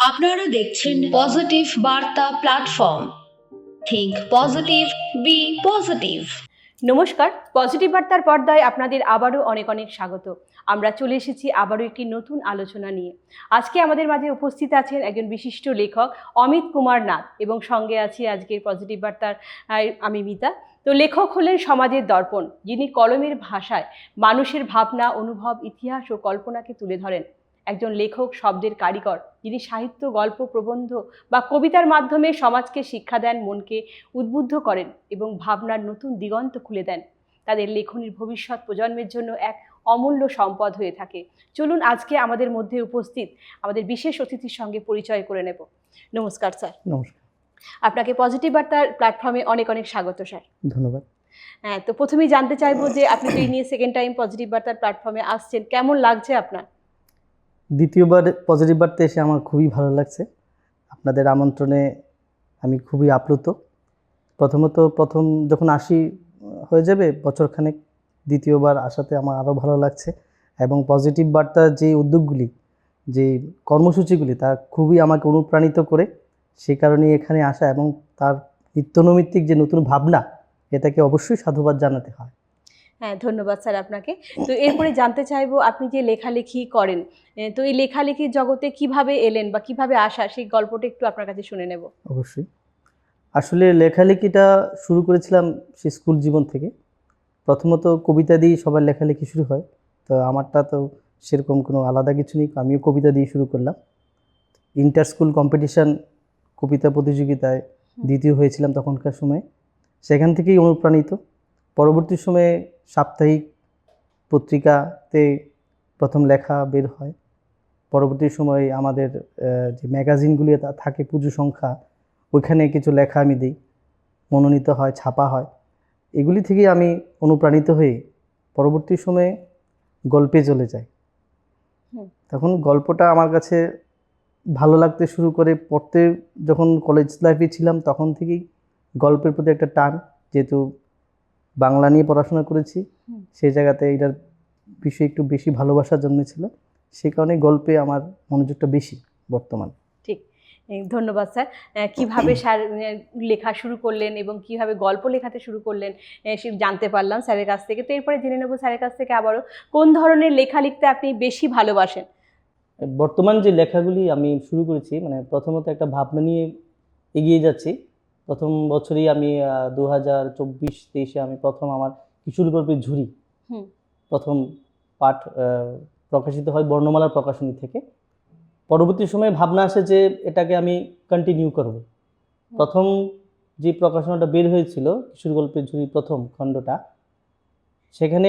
আপনারা দেখছেন positive Barta platform. Think positive, be positive. নমস্কার, পজিটিভ বার্তার পর্দায় আপনাদের আবারও অনেক অনেক স্বাগত। আমরা চলে এসেছি আবারও একটি নতুন আলোচনা নিয়ে। আজকে আমাদের মাঝে উপস্থিত আছেন একজন বিশিষ্ট লেখক অমিত কুমার নাথ, এবং সঙ্গে আছি আজকের পজিটিভ বার্তার আমি মিতা। তো লেখক হলেন সমাজের দর্পণ, যিনি কলমের ভাষায় মানুষের ভাবনা, অনুভব, ইতিহাস ও কল্পনাকে তুলে ধরেন। একজন লেখক, শব্দের কারিগর, যিনি সাহিত্য, গল্প, প্রবন্ধ বা কবিতার মাধ্যমে সমাজকে শিক্ষা দেন, মনকে উদ্বুদ্ধ করেন এবং ভাবনার নতুন দিগন্ত খুলে দেন। তাদের লেখনীর ভবিষ্যৎ প্রজন্মের জন্য এক অমূল্য সম্পদ হয়ে থাকে। চলুন আজকে আমাদের মধ্যে উপস্থিত আমাদের বিশেষ অতিথির সঙ্গে পরিচয় করে নেব। নমস্কার স্যার। নমস্কার। আপনাকে পজিটিভ বার্তার প্ল্যাটফর্মে অনেক অনেক স্বাগত স্যার। ধন্যবাদ। হ্যাঁ, তো প্রথমেই জানতে চাইবো যে আপনি তো এই নিয়ে সেকেন্ড টাইম পজিটিভ বার্তার প্ল্যাটফর্মে আসছেন, কেমন লাগছে আপনার? দ্বিতীয়বার পজিটিভ বার্তা এসে আমার খুবই ভালো লাগছে। আপনাদের আমন্ত্রণে আমি খুবই আপ্লুত। প্রথম যখন আসি হয়ে যাবে বছরখানেক, দ্বিতীয়বার আসাতে আমার আরও ভালো লাগছে। এবং পজিটিভ বার্তার যে উদ্যোগগুলি, যে কর্মসূচিগুলি, তা খুবই আমাকে অনুপ্রাণিত করে। সেই কারণেই এখানে আসা, এবং তার নিত্যনৈমিত্তিক যে নতুন ভাবনা, এটাকে অবশ্যই সাধুবাদ জানাতে হয়। হ্যাঁ, ধন্যবাদ স্যার আপনাকে। তো এরপরে জানতে চাইবো, আপনি যে লেখালেখি করেন, তো এই লেখালেখির জগতে কিভাবে এলেন বা কিভাবে আসা, সেই গল্পটা একটু আপনার কাছে শুনে নেব। অবশ্যই। আসলে লেখালেখিটা শুরু করেছিলাম সেই স্কুল জীবন থেকে। প্রথমত কবিতা দিয়েই সবার লেখালেখি শুরু হয়, তো আমারটা তো সেরকম কোনো আলাদা কিছু নেই, আমিও কবিতা দিয়ে শুরু করলাম। ইন্টার স্কুল কম্পিটিশান কবিতা প্রতিযোগিতায় দ্বিতীয় হয়েছিলাম তখনকার সময়ে, সেখান থেকেই অনুপ্রাণিত। পরবর্তী সময়ে সাপ্তাহিক পত্রিকাতে প্রথম লেখা বের হয়। পরবর্তী সময়ে আমাদের যে ম্যাগাজিনগুলি থাকে, পুজো সংখ্যা, ওইখানে কিছু লেখা আমি দিই, মনোনীত হয়, ছাপা হয়। এগুলি থেকেই আমি অনুপ্রাণিত হয়ে পরবর্তী সময়ে গল্পে চলে যাই। তখন গল্পটা আমার কাছে ভালো লাগতে শুরু করে। পড়তে যখন কলেজ লাইফে ছিলাম তখন থেকেই গল্পের প্রতি একটা টান, যেহেতু বাংলা নিয়ে পড়াশোনা করেছি, সেই জায়গাতে এটার বিষয়ে একটু বেশি ভালোবাসা জন্মেছিল। সেই কারণে গল্পে আমার মনোযোগটা বেশি বর্তমান। ঠিক, ধন্যবাদ স্যার। কিভাবে স্যার লেখা শুরু করলেন এবং কিভাবে গল্প লেখাতে শুরু করলেন সে জানতে পারলাম স্যারের কাছ থেকে। তো এরপরে জেনে নেব স্যারের কাছ থেকে আবারও, কোন ধরনের লেখা লিখতে আপনি বেশি ভালোবাসেন? বর্তমান যে লেখাগুলি আমি শুরু করেছি, মানে প্রথমত একটা ভাবনা নিয়ে এগিয়ে যাচ্ছি। প্রথম বছরই আমি 2024-23-এ আমি প্রথম আমার কিশোর গল্পের ঝুড়ি প্রথম পাঠ প্রকাশিত হয় বর্ণমালার প্রকাশনী থেকে। পরবর্তী সময়ে ভাবনা আসে যে এটাকে আমি কন্টিনিউ করব। প্রথম যে প্রকাশনাটা বের হয়েছিল কিশোর গল্পের ঝুড়ি প্রথম খণ্ডটা, সেখানে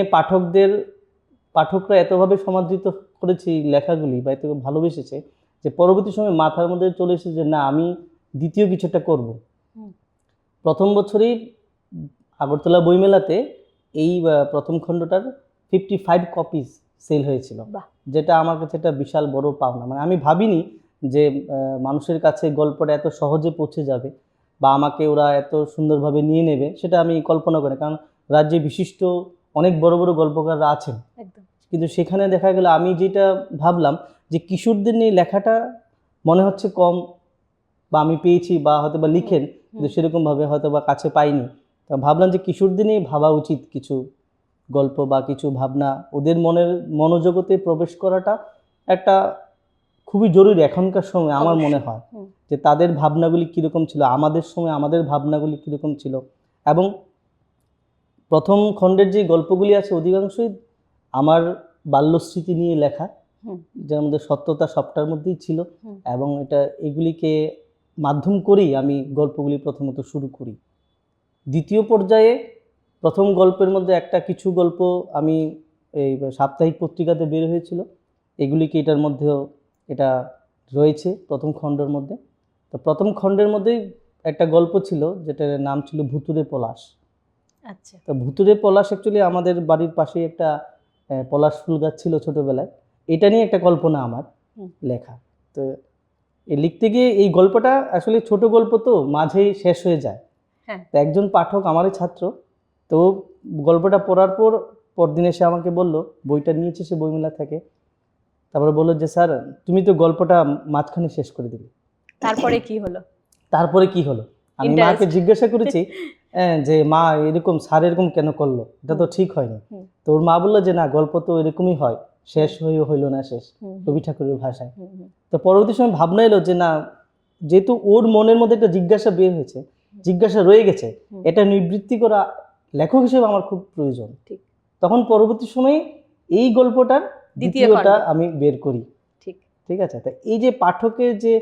পাঠকরা এতভাবে সমাদৃত করেছে এই লেখাগুলি, বা এত ভালোবেসেছে, যে পরবর্তী সময় মাথার মধ্যে চলে এসেছে যে না, আমি দ্বিতীয় কিছু একটা করব। প্রথম বছরই আগরতলা বইমেলাতে এই প্রথম খণ্ডটার 55 কপিজ সেল হয়েছিল, যেটা আমার কাছে একটা বিশাল বড় পাওনা। মানে আমি ভাবিনি যে মানুষের কাছে গল্পটা এত সহজে পৌঁছে যাবে, বা আমাকে ওরা এত সুন্দরভাবে নিয়ে নেবে, সেটা আমি কল্পনা করি। কারণ রাজ্যে বিশিষ্ট অনেক বড় বড় গল্পকাররা আছেন, কিন্তু সেখানে দেখা গেল আমি যেটা ভাবলাম যে কিশোরদের নিয়ে লেখাটা মনে হচ্ছে কম, বা আমি পেয়েছি বা হয়তো বা লিখেন, কিন্তু সেরকমভাবে হয়তো বা কাছে পাইনি। তা ভাবলাম যে কিশোরদের নিয়ে ভাবা উচিত কিছু গল্প বা কিছু ভাবনা, ওদের মনোজগতে প্রবেশ করাটা একটা খুবই জরুরি এখনকার সময়। আমার মনে হয় যে তাদের ভাবনাগুলি কীরকম ছিল, আমাদের সময় আমাদের ভাবনাগুলি কীরকম ছিল। এবং প্রথম খণ্ডের যে গল্পগুলি আছে অধিকাংশই আমার বাল্যস্মৃতি নিয়ে লেখা, যার মধ্যে সত্যতা সবটার মধ্যেই ছিল। এবং এগুলিকে মাধ্যম করেই আমি গল্পগুলি প্রথমত শুরু করি। দ্বিতীয় পর্যায়ে প্রথম গল্পের মধ্যে কিছু গল্প আমি এই সাপ্তাহিক পত্রিকাতে বের হয়েছিল, এগুলিকে এটার মধ্যেও এটা রয়েছে প্রথম খণ্ডের মধ্যে। তো প্রথম খণ্ডের মধ্যেই একটা গল্প ছিল যেটার নাম ছিল ভুতুরে পলাশ। আচ্ছা, তো ভুতুরে পলাশ অ্যাকচুয়ালি আমাদের বাড়ির পাশেই একটা পলাশ ফুল গাছ ছিল ছোটোবেলায়, এটা নিয়ে একটা কল্পনা আমার লেখা। তো লিখতে গিয়ে এই গল্পটা আসলে ছোট গল্প, তো মাঝেই শেষ হয়ে যায়। তো একজন পাঠক, আমারই ছাত্র, তো গল্পটা পড়ার পরদিন এসে আমাকে বলল, বইটা নিয়েছে সে বইমেলা থেকে, তারপরে বললো যে স্যার তুমি তো গল্পটা মাঝখানে শেষ করে দিলে, তারপরে কি হলো? তারপরে কি হলো? আমি Interest. মাকে জিজ্ঞাসা করেছি যে মা এরকম স্যার এরকম কেন করলো, এটা তো ঠিক হয়নি। হুম। তো ওর মা বললো যে না, গল্প তো এরকমই হয়, শেষ হইলো না শেষ, হুম, রবি ঠাকুরের ভাষায়। হুম, হুম, তো পরবর্তী সময় ভাবনা এলো যে না, যেহেতু ওর মনের মধ্যে একটা জিজ্ঞাসা বের হয়েছে, জিজ্ঞাসা রয়ে গেছে, হুম। এটা নিবৃত্তি করা লেখক হিসেবে আমার খুব প্রয়োজন। ঠিক। তখন পরবর্তী সময়ে এই গল্পটার দ্বিতীয় দ্বিতীয়টা খণ্ড। আমি বের করি। ঠিক। ঠিক আছে, তা এই যে পাঠকের যে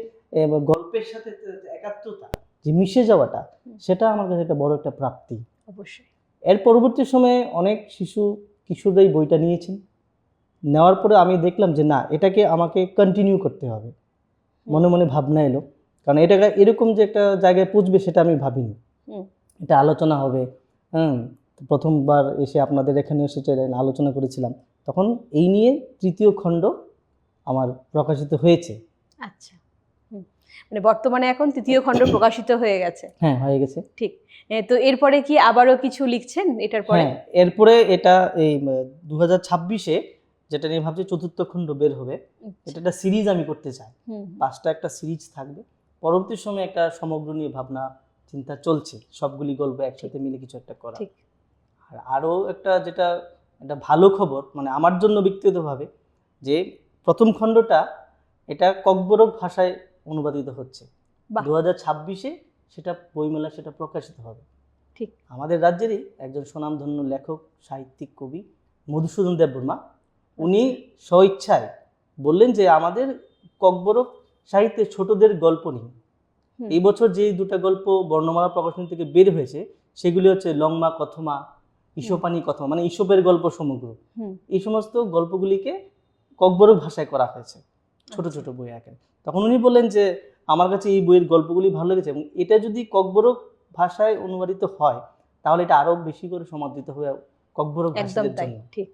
গল্পের সাথে একাত্মতা, যে মিশে যাওয়াটা, সেটা আমার কাছে একটা বড় একটা প্রাপ্তি। অবশ্যই। এর পরবর্তী সময়ে অনেক শিশু কিশোররাই বইটা নিয়েছেন। নেওয়ার পরে আমি দেখলাম যে না, এটাকে আমাকে কন্টিনিউ করতে হবে। মনে মনে ভাবনা এলো, কারণ এটা এরকম যে একটা জায়গায় পৌঁছবে সেটা আমি ভাবিনি। হুম। এটা আলোচনা হবে। প্রথমবার এসে আপনাদের এখানে এসে আলোচনা করেছিলাম, তখন এই নিয়ে তৃতীয় খণ্ড আমার প্রকাশিত হয়েছে। আচ্ছা। মানে বর্তমানে এখন তৃতীয় খণ্ড প্রকাশিত হয়ে গেছে। হ্যাঁ, হয়ে গেছে। ঠিক। তো এরপরে কি আবারও কিছু লিখছেন এটার পরে? হ্যাঁ, এরপরে এটা এই 2026-এ যেটা নিয়ে ভাবছি চতুর্থ খণ্ড বের হবে। এটা একটা সিরিজ আমি করতে চাই। 5টা একটা সিরিজ থাকবে। পরবর্তী সময়ে একটা সমগ্র নিয়ে ভাবনা চিন্তা চলছে, সবগুলি গল্প একসাথে মিলে কিছু একটা করা। ঠিক। আর আরও একটা যেটা একটা ভালো খবর, মানে আমার জন্য ব্যক্তিগতভাবে, যে প্রথম খণ্ডটা এটা ককবরক ভাষায় অনুবাদিত হচ্ছে। বাহ। 2026-এ সেটা বইমেলা সেটা প্রকাশিত হবে। ঠিক। আমাদের রাজ্যেরই একজন সুনামধন্য লেখক, সাহিত্যিক, কবি মধুসূদন দেববর্মা, উনি স্বইচ্ছায় বললেন যে আমাদের ককবরক সাহিত্যে ছোটদের গল্প নেই। এই বছর যে দুটো গল্প বর্ণমালা প্রকাশনী থেকে বের হয়েছে, সেগুলি হচ্ছে লংমা কথমা, ঈশপানি কথমা, মানে ঈশপের গল্প সমগ্র। এই সমস্ত গল্পগুলিকে ককবরক ভাষায় করা হয়েছে, ছোট ছোট বই আকারে। তখন উনি বললেন যে আমার কাছে এই বইয়ের গল্পগুলি ভালো লেগেছে, এবং এটা যদি ককবরক ভাষায় অনুবাদিত হয় তাহলে এটা আরো বেশি করে সমাদৃত হবে ককবরক একদম ভাষীদের তাই। জন্য। ঠিক।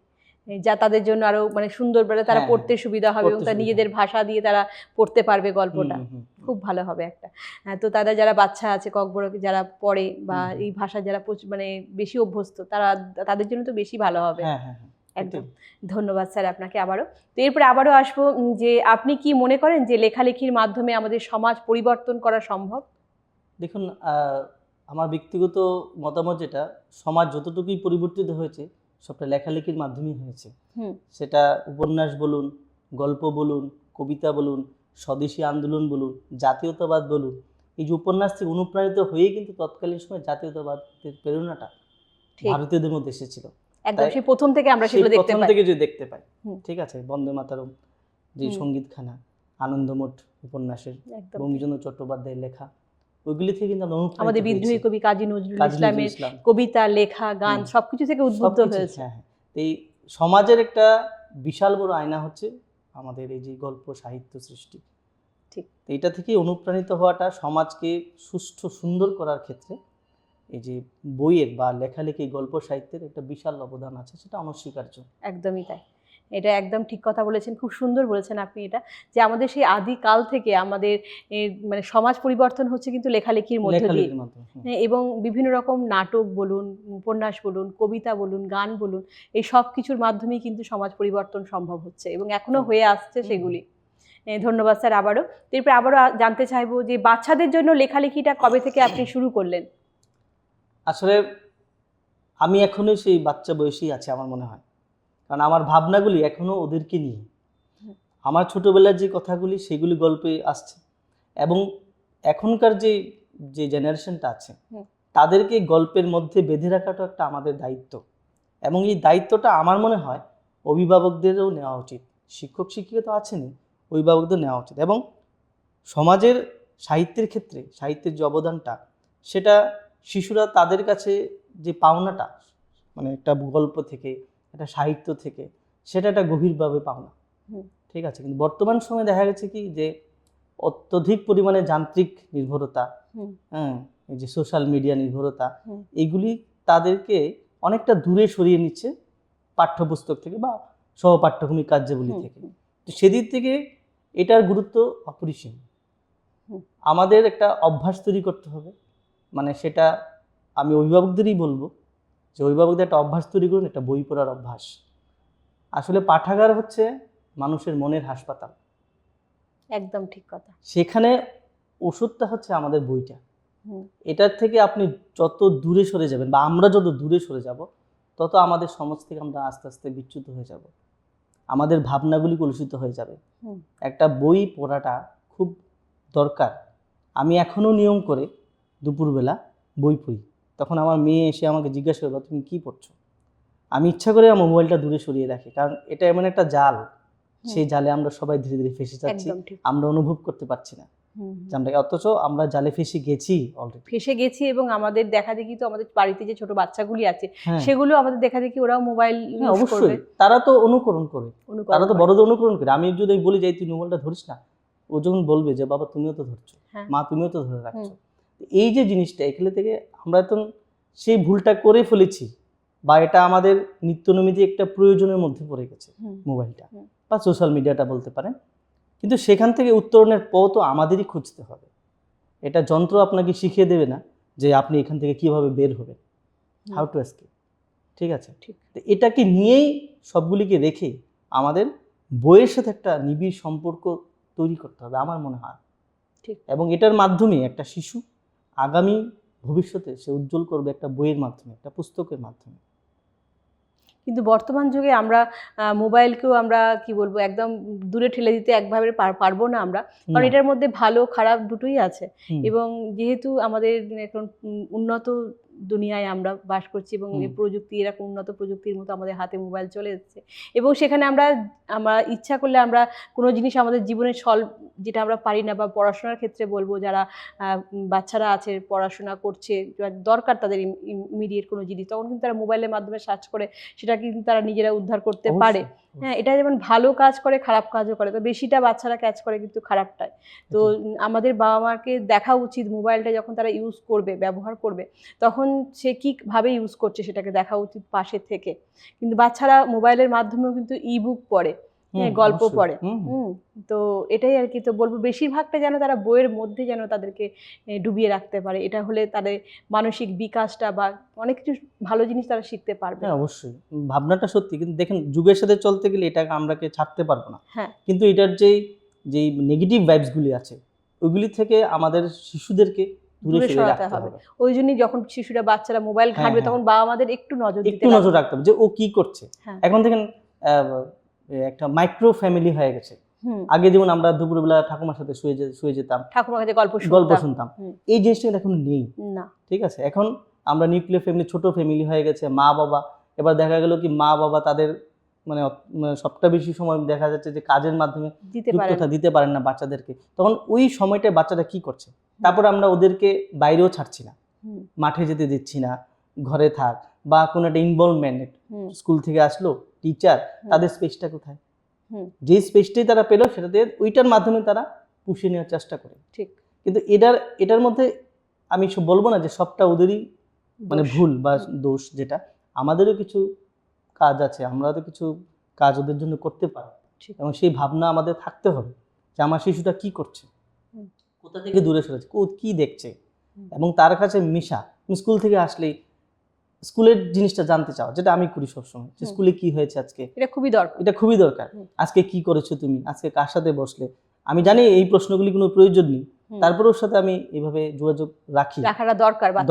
যা তাদের জন্য আরো মানে সুন্দর বলে তারা হ্যাঁ, পড়তে সুবিধা হবে এবং পড়তে তার সুবিধা নিজেদের ভাষা দিয়ে তারা পড়তে পারবে গল্পটা। খুব হুম। ভালো হবে একটা। তো তাদের যারা বাচ্চা আছে ককবরক যারা পড়ে বা হুম। এই ভাষা যারা মানে বেশি অভ্যস্ত তাদের জন্য তো বেশি ভালো হবে। হ্যাঁ হ্যাঁ হ্যাঁ, একদম। ধন্যবাদ স্যার আপনাকে আবারও। তো এরপরে আবারও আসবো যে আপনি কি মনে করেন যে লেখালেখির মাধ্যমে আমাদের সমাজ পরিবর্তন করা সম্ভব? দেখুন, আমার ব্যক্তিগত মতামত যেটা, সমাজ যতটুকুই পরিবর্তিত হয়েছে সবটা লেখালেখির মাধ্যমেই হয়েছে। সেটা উপন্যাস বলুন, গল্প বলুন, কবিতা বলুন, স্বদেশী আন্দোলন বলুন, জাতীয়তাবাদ বলুন, এই যে উপন্যাস থেকে অনুপ্রাণিত হয়েই কিন্তু তৎকালীন সময় জাতীয়তাবাদের প্রেরণাটা ভারতীয়দের মধ্যে এসেছিল। একদম সেই প্রথম থেকে আমরা সেগুলো দেখতে পাই। প্রথম থেকে যে দেখতে পাই। হুম। ঠিক আছে, বন্দে মাতরম যে সঙ্গীতখানা, আনন্দমঠ উপন্যাসের বঙ্কিমচন্দ্র চট্টোপাধ্যায়ের লেখা, ওইগুলি থেকে কিন্তু আমরা অনুপ্রাণিত আমাদের বিদ্রোহী হয়েছি। কবি কাজী নজরুল ইসলামের কবিতা, লেখা, গান সবকিছু থেকে উদ্বুদ্ধ হয়েছে। হ্যাঁ, এই সমাজের একটা বিশাল বড় আয়না হচ্ছে আমাদের এই যে গল্প সাহিত্য সৃষ্টি। ঠিক। এইটা থেকে অনুপ্রাণিত হওয়াটা সমাজকে সুষ্ঠু সুন্দর করার ক্ষেত্রে এই যে বইয়ের বা লেখালেখি গল্প সাহিত্যের একটা বিশাল অবদান আছে, সেটা অনস্বীকার্য। একদমই তাই। এটা একদম ঠিক কথা বলেছেন, খুব সুন্দর বলেছেন আপনি এটা, যে আমাদের সেই আদিকাল থেকে আমাদের মানে সমাজ পরিবর্তন হচ্ছে কিন্তু লেখালেখির মধ্যে দিয়ে, এবং বিভিন্ন রকম নাটক বলুন, উপন্যাস বলুন, কবিতা বলুন, গান বলুন, এই সব কিছুর মাধ্যমেই কিন্তু সমাজ পরিবর্তন সম্ভব হচ্ছে এবং এখনো হয়ে আসছে সেগুলি। ধন্যবাদ স্যার আবারও। এরপরে আবারও জানতে চাইবো যে বাচ্চাদের জন্য লেখালেখিটা কবে থেকে আপনি শুরু করলেন? আসলে আমি এখনো সেই বাচ্চা বয়সেই আছি আমার মনে হয়, কারণ আমার ভাবনাগুলি এখনো ওদেরকে নিয়ে। আমার ছোটবেলার যে কথাগুলি সেগুলি গল্পে আসছে, এবং এখনকার যে যে জেনারেশনটা আছে তাদেরকে গল্পের মধ্যে বেঁধে রাখাটা একটা আমাদের দায়িত্ব, এবং এই দায়িত্বটা আমার মনে হয় অভিভাবকদেরও নেওয়া উচিত। শিক্ষক শিক্ষিকা তো আছেনই, অভিভাবকদের নেওয়া উচিত। এবং সমাজের সাহিত্যের ক্ষেত্রে সাহিত্যের যে অবদানটা, সেটা শিশুরা তাদের কাছে যে পাওনাটা, মানে একটা গল্প থেকে, একটা সাহিত্য থেকে, সেটা একটা গভীরভাবে পাওনা। ঠিক আছে, কিন্তু বর্তমান সময়ে দেখা গেছে কি যে অত্যধিক পরিমাণে যান্ত্রিক নির্ভরতা, এই যে সোশ্যাল মিডিয়া নির্ভরতা, এইগুলি তাদেরকে অনেকটা দূরে সরিয়ে নিচ্ছে পাঠ্যপুস্তক থেকে বা সহপাঠ্যক্রমিক কার্যাবলী থেকে। তো সেদিক থেকে এটার গুরুত্ব অপরিসীম। আমাদের একটা অভ্যাস তৈরি করতে হবে, মানে সেটা আমি অভিভাবকদেরই বলবো যে অভিভাবকদের একটা অভ্যাস তৈরি করুন, একটা বই পড়ার অভ্যাস। আসলে পাঠাগার হচ্ছে মানুষের মনের হাসপাতাল। একদম ঠিক কথা। সেখানে ওষুধটা হচ্ছে আমাদের বইটা। হুম, এটার থেকে আপনি যত দূরে সরে যাবেন বা আমরা যত দূরে সরে যাব, তত আমাদের সমাজ থেকে আমরা আস্তে আস্তে বিচ্যুত হয়ে যাব, আমাদের ভাবনাগুলি কলুষিত হয়ে যাবে। হুম, একটা বই পড়াটা খুব দরকার। আমি এখনও নিয়ম করে দুপুরবেলা বই পড়ি। তখন আমার মেয়ে এসে আমাকে জিজ্ঞাসা করলো, তুমি কি পড়ছো? আমি ইচ্ছা করে আমার মোবাইলটা দূরে সরিয়ে রাখি, কারণ এটা এমন একটা জাল, সেই জালে আমরা সবাই ধীরে ধীরে ফেসে যাচ্ছি। একদম ঠিক। আমরা অনুভব করতে পারছি না হুম, যে আমরা, অথচ আমরা জালে ফেসে গেছি অলরেডি। ফেসে গেছি, এবং আমাদের দেখা দেখি তো আমাদের বাড়িতে যে ছোট বাচ্চাগুলি আছে হ্যাঁ সেগুলো আমাদের দেখা দেখি ওরাও মোবাইল হ্যাঁ, ইউজ করবে, অবশ্যই তারা তো অনুকরণ করে, অনুকরণ তারা তো করে। বড়দের অনুকরণ করে। আমি যদি বলি যে তুই মোবাইলটা ধরিস না, ও যখন বলবে যে বাবা তুমিও তো ধরছো, হ্যাঁ। মা তুমিও তো ধরে রাখছো, এই যে জিনিসটা, এখানে থেকে আমরা তো সেই ভুলটা করে ফেলেছি, বা এটা আমাদের নিত্যনৈমিত্তিক একটা প্রয়োজনের মধ্যে পড়ে গেছে হুম, মোবাইলটা হুম। বা সোশ্যাল মিডিয়াটা বলতে পারেন। কিন্তু সেখান থেকে উত্তরণের পথও আমাদেরই খুঁজতে হবে। এটা যন্ত্র আপনাকে শিখিয়ে দেবে না যে আপনি এখান থেকে কিভাবে বের হবেন, হাউ টু এস্কেপ। ঠিক আছে, ঠিক। তো এটাকে নিয়েই সবগুলিকে রেখে আমাদের বইয়ের সাথে একটা নিবিড় সম্পর্ক তৈরি করতে হবে আমার মনে হয়। ঠিক। এবং এটার মাধ্যমে একটা শিশু আগামী ভবিষ্যতে সে উজ্জ্বল করবে একটা বইয়ের মাধ্যমে, একটা পুস্তকের মাধ্যমে। কিন্তু বর্তমান যুগে আমরা মোবাইলকেও আমরা কি বলবো একদম দূরে ঠেলে দিতে একভাবে পারবো না আমরা, কারণ না। এটার মধ্যে ভালো খারাপ দুটোই আছে। হুম, এবং যেহেতু আমাদের এখন উন্নত দুনিয়ায় আমরা বাস করছি, এবং এই প্রযুক্তি, এরকম উন্নত প্রযুক্তির মতো আমাদের হাতে মোবাইল চলে এসেছে, এবং সেখানে আমরা আমরা ইচ্ছা করলে আমরা কোনো জিনিস আমাদের জীবনে যেটা আমরা পারি না, বা পড়াশোনার ক্ষেত্রে বলবো, যারা বাচ্চারা আছে পড়াশোনা করছে, দরকার তাদের ইমিডিয়েট কোনো জিনিস, তখন কিন্তু তারা মোবাইলের মাধ্যমে সার্চ করে সেটা কিন্তু তারা নিজেরা উদ্ধার করতে পারে। অবশ্যই, হ্যাঁ, এটা যেমন ভালো কাজ করে খারাপ কাজও করে, তো বেশিটা বাচ্চারা ক্যাচ করে কিন্তু খারাপটাই। তো আমাদের বাবা মাকে দেখা উচিত মোবাইলটা যখন তারা ইউজ করবে, ব্যবহার করবে, তখন সে কীভাবে ইউজ করছে সেটাকে দেখা উচিত পাশে থেকে। কিন্তু বাচ্চারা মোবাইলের মাধ্যমেও কিন্তু ইবুক পড়ে, হ্যাঁ, গল্প অবশ্যই। পড়ে। তো এটাই আর কি। তো বলবো বেশিরভাগটা যেন তারা বইয়ের মধ্যে যেন তাদেরকে ডুবিয়ে রাখতে পারে, এটা হলে তাদের মানসিক বিকাশটা বা অনেক কিছু ভালো জিনিস তারা শিখতে পারবে। হ্যাঁ, অবশ্যই ভাবনাটা সত্যি, কিন্তু দেখেন যুগের সাথে চলতে গেলে এটাকে আমরাকে ছাড়তে পারবো না। হ্যাঁ, কিন্তু এটার যেই নেগেটিভ ভাইবসগুলি আছে, ওইগুলি থেকে আমাদের শিশুদেরকে দূরে সরিয়ে সরাতে রাখতে হবে। হবে। ওই জন্যই যখন শিশুরা বাচ্চারা মোবাইল হ্যাঁ, ঘাঁটবে হ্যাঁ। তখন বাবা মাদের একটু নজর দিতে একটু নজর রাখতে হবে যে ও কি করছে। হ্যাঁ। এখন দেখেন একটা মাইক্রো ফ্যামিলি হয়ে গেছে। আগে যেমন আমরা দুপুরবেলা ঠাকুমার সাথে শুয়ে যেতাম, ঠাকুমার কাছে গল্প শুনতাম, এই জিনিসটা কিন্তু এখন নেই। না। ঠিক আছে, এখন আমরা নিউক্লিয়ার ফ্যামিলি, ছোট ফ্যামিলি হয়ে গেছে, মা বাবা। এবার দেখা গেল কি মা বাবা তাদের মানে সবটা বেশি সময় দেখা যাচ্ছে যে কাজের মাধ্যমে যুক্ততা দিতে পারেন না বাচ্চাদেরকে। তখন ওই সময়টায় বাচ্চারা কি করছে, তারপর আমরা ওদেরকে বাইরেও ছাড়ছি না, মাঠে যেতে দিচ্ছি না, ঘরে থাক, বা কোনো একটা ইনভলভমেন্ট, স্কুল থেকে আসলো টিচার, তাদের স্পেসটা কোথায়, যে স্পেসটাই তারা পেলো সেটাতে ওইটার মাধ্যমে তারা পুষিয়ে নেওয়ার চেষ্টা করে। ঠিক। কিন্তু এটার মধ্যে আমি বলবো না যে সবটা ওদেরই মানে ভুল বা দোষ, যেটা আমাদেরও কিছু কাজ আছে, আমরা তো কিছু কাজ ওদের জন্য করতে পারি, এবং সেই ভাবনা আমাদের থাকতে হবে যে আমার শিশুটা কি করছে, কোথা থেকে দূরে সরেছে, কি দেখছে, এবং তার কাছে মিশা। স্কুল থেকে আসলেই স্কুলের জিনিসটা জানতে চাও, যেটা আমি করি সবসময়, যে স্কুলে কি হয়েছে আজকে, এটা খুবই দরকার। এটা খুবই দরকার। আজকে কি করেছো তুমি, আজকে কার সাথে বসলে। আমি জানি এই প্রশ্নগুলি কোনো প্রয়োজন নেই, তারপর ওর সাথে আমি এভাবে যোগাযোগ রাখাটা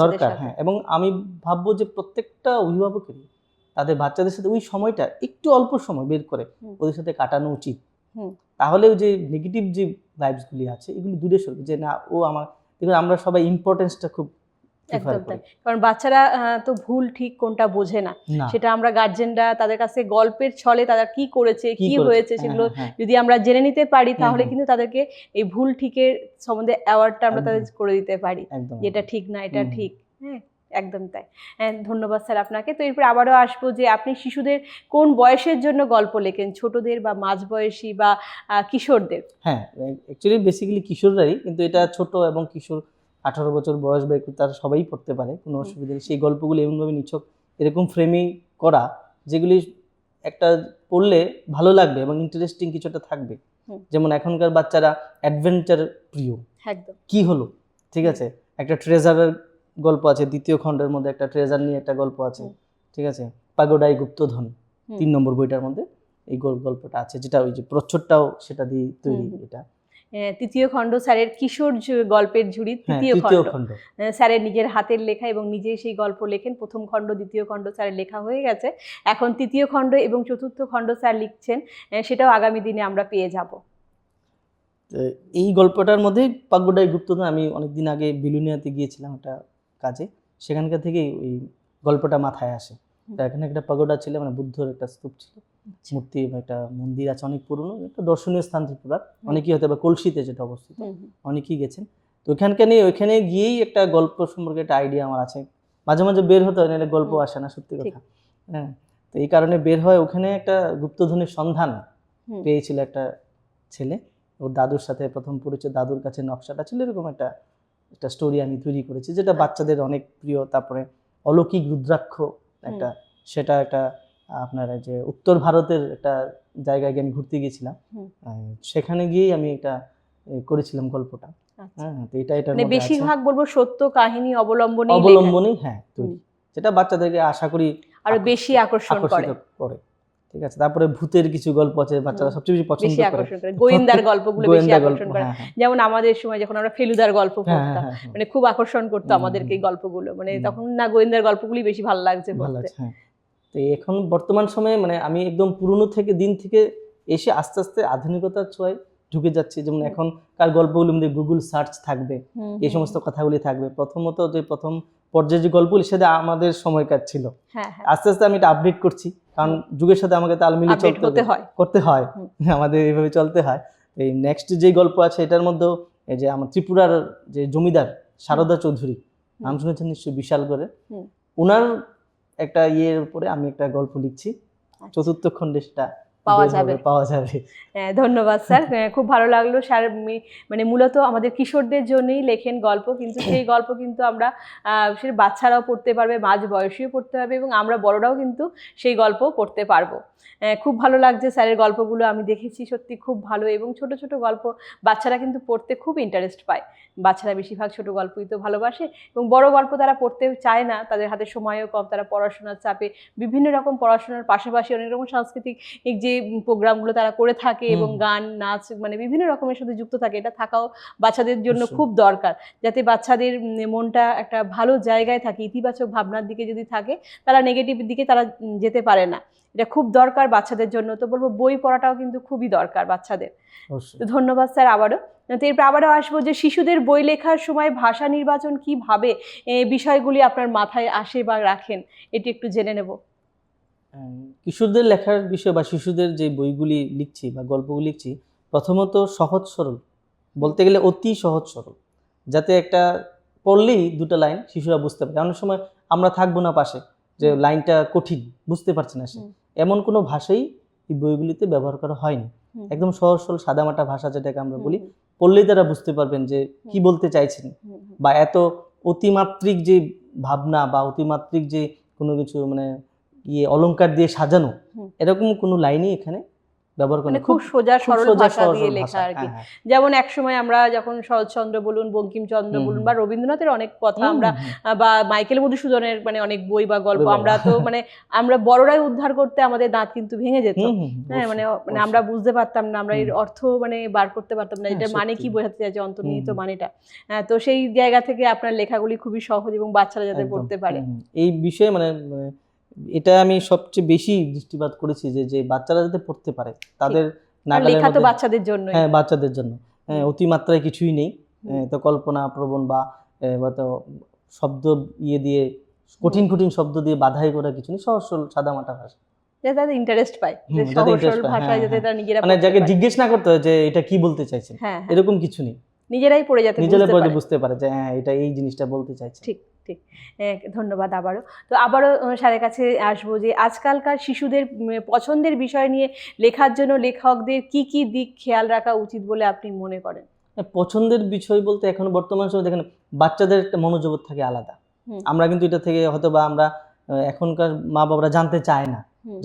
দরকার। হ্যাঁ, এবং আমি ভাববো যে প্রত্যেকটা অভিভাবকেরই তাদের বাচ্চাদের সাথে ওই সময়টা একটু অল্প সময় বের করে ওদের সাথে কাটানো উচিত। তাহলে ওই যে নেগেটিভ যে ভাইবসগুলি আছে এগুলি দূরে সরবে, যে না ও আমার, দেখুন আমরা সবাই ইম্পর্টেন্সটা খুব একদম তাই, কারণ বাচ্চারা তো ভুল ঠিক কোনটা বোঝে না, সেটা আমরা গার্জেনরা তাদের কাছে গল্পের ছলে তারা কি করেছে কি হয়েছে সেগুলো যদি আমরা জেনে নিতে পারি, তাহলে কিন্তু তাদেরকে এই ভুল ঠিকের সম্বন্ধে অ্যাওয়ার্ডটা আমরা তাদের করে দিতে পারি, যেটা ঠিক না এটা ঠিক। হ্যাঁ, একদম তাই। হ্যাঁ, ধন্যবাদ স্যার আপনাকে। তো এরপর আবারও আসবো যে আপনি শিশুদের কোন বয়সের জন্য গল্প লেখেন, ছোটদের বা মাঝবয়সী বা কিশোরদের? হ্যাঁ, অ্যাকচুয়ালি বেসিক্যালি কিশোররাই, কিন্তু এটা ছোট এবং কিশোর 18 বছর বয়স বা তারা সবাই পড়তে পারে, কোনো অসুবিধা নেই। সেই গল্পগুলো এমনভাবে নিছক এরকম ফ্রেমিং করা যেগুলি একটা পড়লে ভালো লাগবে এবং ইন্টারেস্টিং কিছুটা থাকবে। যেমন এখনকার বাচ্চারা অ্যাডভেঞ্চার প্রিয়, একদম কি হলো, ঠিক আছে, একটা ট্রেজারের গল্প আছে, 2য় খণ্ডের মধ্যে একটা ট্রেজার নিয়ে একটা গল্প আছে, ঠিক আছে, পাগোডাই গুপ্তধন 3 নম্বর বইটার মধ্যে। এই গল্পটা আছে, যেটা ওই যে প্রচ্ছদটাও সেটা দিয়ে তৈরি। এটা তৃতীয় খণ্ড স্যারের কিশোর গল্পের ঝুড়ি হ্যাঁ, তৃতীয় তৃতীয় খণ্ড। খণ্ড। স্যারের নিজের হাতের লেখা এবং নিজেই সেই গল্প লেখেন। প্রথম খণ্ড, দ্বিতীয় খণ্ড স্যারের লেখা হয়ে গেছে। এখন তৃতীয় খণ্ড এবং চতুর্থ খণ্ড স্যার লিখছেন, সেটাও আগামী দিনে আমরা পেয়ে যাব। তো এই গল্পটার মধ্যেই পাগোডায় গুপ্তধন, আমি অনেকদিন আগে বিলুনিয়াতে গিয়েছিলাম একটা কাজে, সেখানকার থেকেই ওই গল্পটা মাথায় আসে। তো এখানে একটা পাগোডা ছিল, মানে বুদ্ধর একটা স্তূপ ছিল, মূর্তি বা একটা মন্দির আছে অনেক পুরনো, একটা দর্শনীয় স্থান ত্রিপুরার। অনেকেই হয়তো বা কলসিতে যেটা অবস্থিত, অনেকেই গেছেন। তো ওইখানে গিয়েই একটা গল্প সম্পর্কে একটা আইডিয়া আমার আছে। মাঝে মাঝে বের হতে হয়, নাহলে গল্প আসে না, সত্যি কথা। হ্যাঁ, তো এই কারণে বের হয়। ওখানে একটা গুপ্তধনের সন্ধান পেয়েছিল একটা ছেলে, ওর দাদুর সাথে প্রথম পরিচয়, দাদুর কাছে নকশাটা ছিল, এরকম একটা স্টোরি আমি তৈরি করেছি, যেটা বাচ্চাদের অনেক প্রিয়। তারপরে অলৌকিক রুদ্রাক্ষ একটা, সেটা একটা আপনার যে উত্তর ভারতের একটা জায়গায় আমি ঘুরতে গিয়েছিলাম, সেখানে গিয়েই আমি এটা করেছিলাম গল্পটা। হ্যাঁ, তো এটা মানে বেশিরভাগ বলবো সত্য কাহিনী অবলম্বনেই হ্যাঁ তৈরি, যেটা বাচ্চাদেরকে আশা করি আরো বেশি আকর্ষণ করে। ঠিক আছে। তারপরে ভূতের কিছু গল্প আছে, বাচ্চারা সবচেয়ে বেশি পছন্দ করে। গোয়েন্দার গল্পগুলো বেশি আকর্ষণ করে। হ্যাঁ। যেমন আমাদের সময় যখন আমরা ফেলুদার গল্প পড়তাম, মানে খুব আকর্ষণ করতো আমাদেরকে এই গল্পগুলো। মানে তখন না গোয়েন্দার গল্পগুলি বেশি ভালো লাগছে পড়তে। হ্যাঁ। তো এখন বর্তমান সময়ে মানে আমি একদম পুরনো দিন থেকে এসে আস্তে আস্তে আধুনিকতার ছোঁয়ায় ঢুকে যাচ্ছি। যেমন এখনকার গল্পগুলোর মধ্যে গুগল সার্চ থাকবে, এই সমস্ত কথাগুলি থাকবে। প্রথমত যে প্রথম পর্যায়ে যে গল্পগুলি, সেটা আমাদের সময়কার ছিল। আস্তে আস্তে আমি এটা আপডেট করছি, কারণ যুগের সাথে আমাকে তাল মিলিয়ে করতে হয়, আমাদের এইভাবে চলতে হয়। এই নেক্সট যে গল্প আছে এটার মধ্যেও এই যে আমার ত্রিপুরার যে জমিদার শারদা চৌধুরী, নাম শুনেছেন নিশ্চয়ই, বিশাল করে, ওনার একটা ইয়ের উপরে আমি একটা গল্প লিখছি। চতুর্থ খণ্ডে সেটা পাওয়া যাবে। ধন্যবাদ স্যার, খুব ভালো লাগলো। স্যার মানে মূলত আমাদের কিশোরদের জন্যই লেখেন গল্প, কিন্তু সেই গল্প কিন্তু আমরা সে বাচ্চারাও পড়তে পারবে, মাঝ বয়সীও পড়তে পারবে, এবং আমরা বড়রাও কিন্তু সেই গল্প পড়তে পারবো। খুব ভালো লাগছে স্যারের গল্পগুলো, আমি দেখেছি সত্যি খুব ভালো। এবং ছোট ছোট গল্প বাচ্চারা কিন্তু পড়তে খুব ইন্টারেস্ট পায়। বাচ্চারা বেশিরভাগ ছোট গল্পই তো ভালোবাসে, এবং বড় গল্প তারা পড়তে চায় না, তাদের হাতে সময়ও কম, তারা পড়াশোনার চাপে বিভিন্ন রকম পড়াশোনার পাশাপাশি অনেক রকম সাংস্কৃতিক যে প্রোগ্রামগুলো তারা করে থাকে, এবং গান নাচ মানে বিভিন্ন রকমের সাথে যুক্ত থাকে। এটা থাকাও বাচ্চাদের জন্য খুব দরকার, যাতে বাচ্চাদের মনটা একটা ভালো জায়গায় থাকে, ইতিবাচক ভাবনার দিকে যদি থাকে, তারা নেগেটিভ দিকে তারা যেতে পারে না। এটা খুব দরকার বাচ্চাদের জন্য। তো বলবো বই পড়াটাও কিন্তু খুবই দরকার বাচ্চাদের। তো ধন্যবাদ স্যার আবারও। তো এরপর আবারও আসবো যে শিশুদের বই লেখার সময় ভাষা নির্বাচন কিভাবে বিষয়গুলি আপনার মাথায় আসে বা রাখেন, এটি একটু জেনে নেব। কিশোরদের লেখার বিষয় বা শিশুদের যে বইগুলি লিখছি বা গল্পগুলি লিখছি, প্রথমত সহজ সরল, বলতে গেলে অতি সহজ সরল, যাতে একটা পড়লেই দুটো লাইন শিশুরা বুঝতে পারে। অনেক সময় আমরা থাকবো না পাশে, যে লাইনটা কঠিন, বুঝতে পারছে না সে, এমন কোনো ভাষাই এই বইগুলিতে ব্যবহার করা হয়নি। একদম সহজ সরল সাদামাটা ভাষা, যেটাকে আমরা বলি, পড়লেই তারা বুঝতে পারবেন যে কি বলতে চাইছেন। বা এত অতিমাত্রিক যে ভাবনা বা অতিমাত্রিক যে কোনো কিছু মানে অলংকার দিয়ে সাজানো, এরকম কোনো লাইনই এখানে ব্যবহার করে, খুব সোজা সরল ভাষা দিয়ে লেখা আর কি। যেমন একসময় আমরা যখন শরৎচন্দ্র বলুন, বঙ্কিমচন্দ্র বলুন, বা রবীন্দ্রনাথের অনেক কথা আমরা, বা মাইকেল মধুসূদনের মানে অনেক বই বা গল্প আমরা তো মানে আমরা বড়রাই উদ্ধার করতে আমাদের দাঁত কিন্তু ভেঙে যেত। হ্যাঁ, মানে আমরা বুঝতে পারতাম না, আমরা এর অর্থ মানে বার করতে পারতাম না, এটা মানে কি বোঝাতে চাইছে, অন্তর্নিহিত মানেটা। তো সেই জায়গা থেকে আপনার লেখাগুলি খুবই সহজ, এবং বাচ্চারা যাতে পড়তে পারে এই বিষয়ে মানে এটা আমি সবচেয়ে বেশি দৃষ্টিপাত করেছি, যে বাচ্চারা যাতে পড়তে পারে, তাদের লেখা তো বাচ্চাদের জন্য। হ্যাঁ, বাচ্চাদের জন্য। অতিমাত্রায় কিছুই নেই, তো কল্পনা প্রবণ বা শব্দ দিয়ে কঠিন কঠিন শব্দ দিয়ে বাধাই করা কিছু নেই, সহজ সরল সাদামাটা ভাষা, যাতে তাদের ইন্টারেস্ট পায়, সহজ সরল ভাষায় যাতে তারা নিজেরা মানে যাকে জিজ্ঞেস না করতে হয় যে এটা কি বলতে চাইছেন, এরকম কিছু নেই, নিজেরাই পড়ে যাতে বুঝতে পারে যে হ্যাঁ এটা এই জিনিসটা বলতে চাইছে। ঠিক ঠিক, ধন্যবাদ আবারও। তো আবারও স্যারের কাছে আসবো যে আজকালকার শিশুদের পছন্দের বিষয় নিয়ে লেখার জন্য লেখকদের কি কি দিক খেয়াল রাখা উচিত বলে আপনি মনে করেন? পছন্দের বিষয় বলতে এখন বর্তমান সময় দেখেন বাচ্চাদের একটা মনোজগৎ থাকে আলাদা। আমরা কিন্তু এটা থেকে হয়তো বা আমরা এখনকার মা বাবারা জানতে চায় না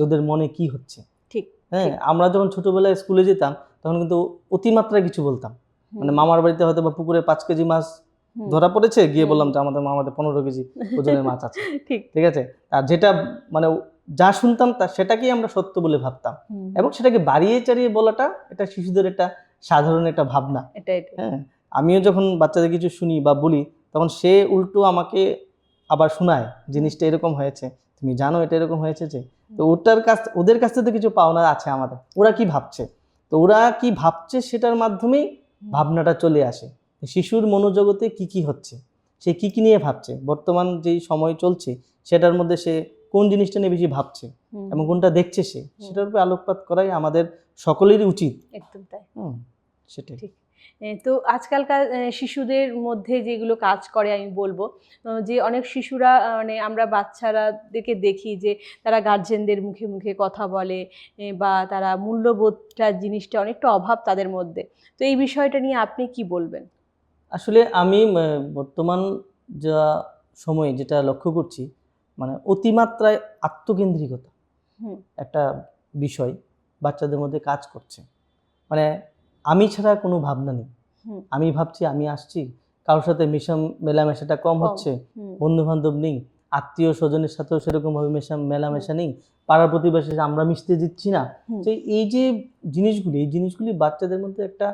ওদের মনে কি হচ্ছে। ঠিক, হ্যাঁ, আমরা যখন ছোটবেলায় স্কুলে যেতাম তখন কিন্তু অতিমাত্রায় কিছু বলতাম, মানে মামার বাড়িতে হয়তো বা পুকুরে 5 কেজি মাছ ধরা পড়েছে, গিয়ে বললাম যে আমাদের মামাদের 15 কেজি ওজনের মাছ আছে। ঠিক। ঠিক আছে, আর যেটা মানে যা শুনতাম তা সেটাকেই আমরা সত্য বলে ভাবতাম, এবং সেটাকে বাড়িয়ে চাড়িয়ে বলাটা এটা শিশুদের একটা সাধারণ একটা ভাবনা। এটাই হ্যাঁ, আমিও যখন বাচ্চাদের কিছু শুনি বা বলি, তখন সে উল্টো আমাকে আবার শোনায় জিনিসটা এরকম হয়েছে, তুমি জানো এটা এরকম হয়েছে। যে তো ওদের কাছ থেকে কিছু পাওনা আছে আমাদের, ওরা কি ভাবছে, তো ওরা কি ভাবছে সেটার মাধ্যমেই ভাবনাটা চলে আসে। শিশুর মনোজগতে কি কি হচ্ছে, সে কি কি নিয়ে ভাবছে, বর্তমান যেই সময় চলছে সেটার মধ্যে সে কোন জিনিসটা নিয়ে বেশি ভাবছে এবং কোনটা দেখছে সে, সেটার উপরে আলোকপাত করাই আমাদের সকলেরই উচিত। একদম তাই। সেটাই। ঠিক। তো আজকালকার শিশুদের মধ্যে যেগুলো কাজ করে আমি বলবো, যে অনেক শিশুরা মানে আমরা বাচ্চারাদেরকে দেখি যে তারা গার্জেনদের মুখে মুখে কথা বলে, বা তারা মূল্যবোধটা জিনিসটা অনেকটা অভাব তাদের মধ্যে। তো এই বিষয়টা নিয়ে আপনি কি বলবেন? আসলে আমি বর্তমান যা সময়ে যেটা লক্ষ্য করছি, মানে অতিমাত্রায় আত্মকেন্দ্রিকতা হুম একটা বিষয় বাচ্চাদের মধ্যে কাজ করছে। মানে আমি ছাড়া কোনো ভাবনা নেই, হুম আমি ভাবছি আমি আসছি, কারোর সাথে মেলামেশাটা কম হচ্ছে, বন্ধু বান্ধব নেই, আত্মীয় স্বজনের সাথেও সেরকমভাবে মেলামেশা নেই, পাড়া প্রতিবেশী আমরা মিশতে দিচ্ছি না। তো এই যে এই জিনিসগুলি বাচ্চাদের মধ্যে একটা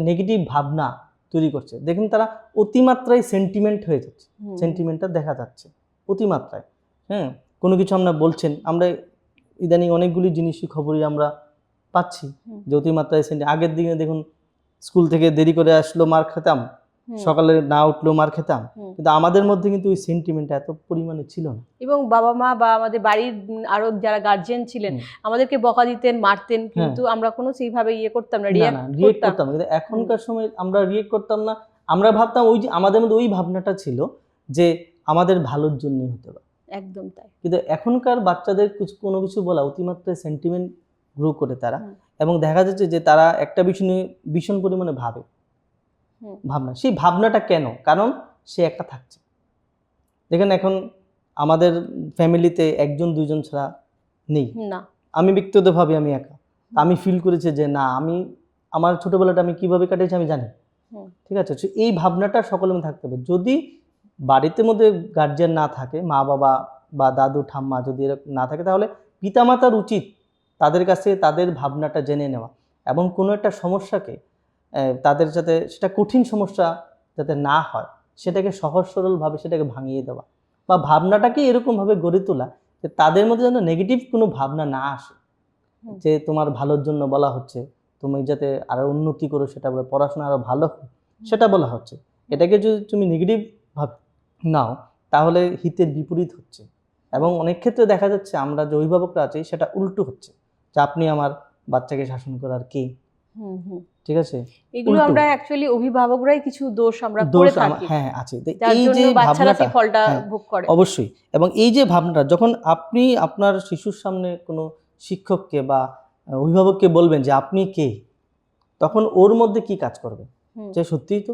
নেগেটিভ ভাবনা তৈরি করছে। দেখুন, তারা অতিমাত্রায় সেন্টিমেন্ট হয়ে যাচ্ছে, সেন্টিমেন্টটা দেখা যাচ্ছে অতিমাত্রায়। হ্যাঁ, কোনো কিছু আমরা বলছেন, আমরা ইদানিং অনেকগুলি জিনিসই খবরই আমরা পাচ্ছি যে অতিমাত্রায় আগের দিনে দেখুন, স্কুল থেকে দেরি করে আসলো মার খেতাম, সকালে না উঠলো মার খেতাম, কিন্তু আমাদের মধ্যে কিন্তু ওই সেন্টিমেন্টটা এত পরিমাণে ছিল না। এবং বাবা মা বা আমাদের বাড়ির আরো যারা গার্জিয়ান ছিলেন আমাদেরকে বকা দিতেন, মারতেন, কিন্তু আমরা কোনো সেইভাবে করতাম না, রিয়েক্ট করতাম। কিন্তু এখনকার সময় আমরা রিয়েক্ট করতাম না, আমরা ভাবতাম ওই যে আমাদের মধ্যে ওই ভাবনাটা ছিল যে আমাদের ভালোর জন্যই হতে পারে। একদম তাই। কিন্তু এখনকার বাচ্চাদের কোনো কিছু বলা অতিমাত্রায় সেন্টিমেন্ট গ্রো করে তারা, এবং দেখা যাচ্ছে যে তারা একটা বিষয় নিয়ে ভীষণ পরিমাণে ভাবনা, সেই ভাবনাটা কেন? কারণ সে একা থাকছে। দেখেন, এখন আমাদের ফ্যামিলিতে একজন দুইজন ছাড়া নেই, আমি ব্যক্তিগতভাবে আমি একা। আমি ফিল করেছি যে না, আমি আমার ছোটবেলাটা আমি কিভাবে কাটিয়েছি আমি জানি। ঠিক আছে, এই ভাবনাটা সকলের মধ্যে থাকতে হবে। যদি বাড়িতে মধ্যে গার্জিয়ান না থাকে, মা বাবা বা দাদু ঠাম্মা যদি এরকম না থাকে, তাহলে পিতামাতার উচিত তাদের কাছে তাদের ভাবনাটা জেনে নেওয়া, এবং কোনো একটা সমস্যাকে তাদের যাতে সেটা কঠিন সমস্যা যাতে না হয়, সেটাকে সহজ সরলভাবে সেটাকে ভাঙিয়ে দেওয়া, বা ভাবনাটাকে এরকমভাবে গড়ে তোলা যে তাদের মধ্যে যেন নেগেটিভ কোনো ভাবনা না আসে। যে তোমার ভালোর জন্য বলা হচ্ছে, তুমি যাতে আরো উন্নতি করো, সেটা বলে পড়াশোনা আরো ভালো হয় সেটা বলা হচ্ছে। এটাকে যদি তুমি নেগেটিভ ভাব নাও, তাহলে হিতের বিপরীত হচ্ছে। এবং অনেক ক্ষেত্রে দেখা যাচ্ছে আমরা যে অভিভাবকরা আছি সেটা উল্টো হচ্ছে, যে আপনি আমার বাচ্চাকে শাসন করার কে। ঠিক আছে, এগুলো আমরা অ্যাকচুয়ালি অভিভাবকরাই কিছু দোষ আমরা করে থাকি। হ্যাঁ, আছে। এই যে বাচ্চারা সেই ফলটা ভোগ করে। অবশ্যই। এবং এই যে ভাবনাটা যখন আপনি আপনার শিশুর সামনে কোনো শিক্ষককে বা অভিভাবককে বলবেন যে আপনি কে, তখন ওর মধ্যে কি কাজ করবে, যে সত্যিই তো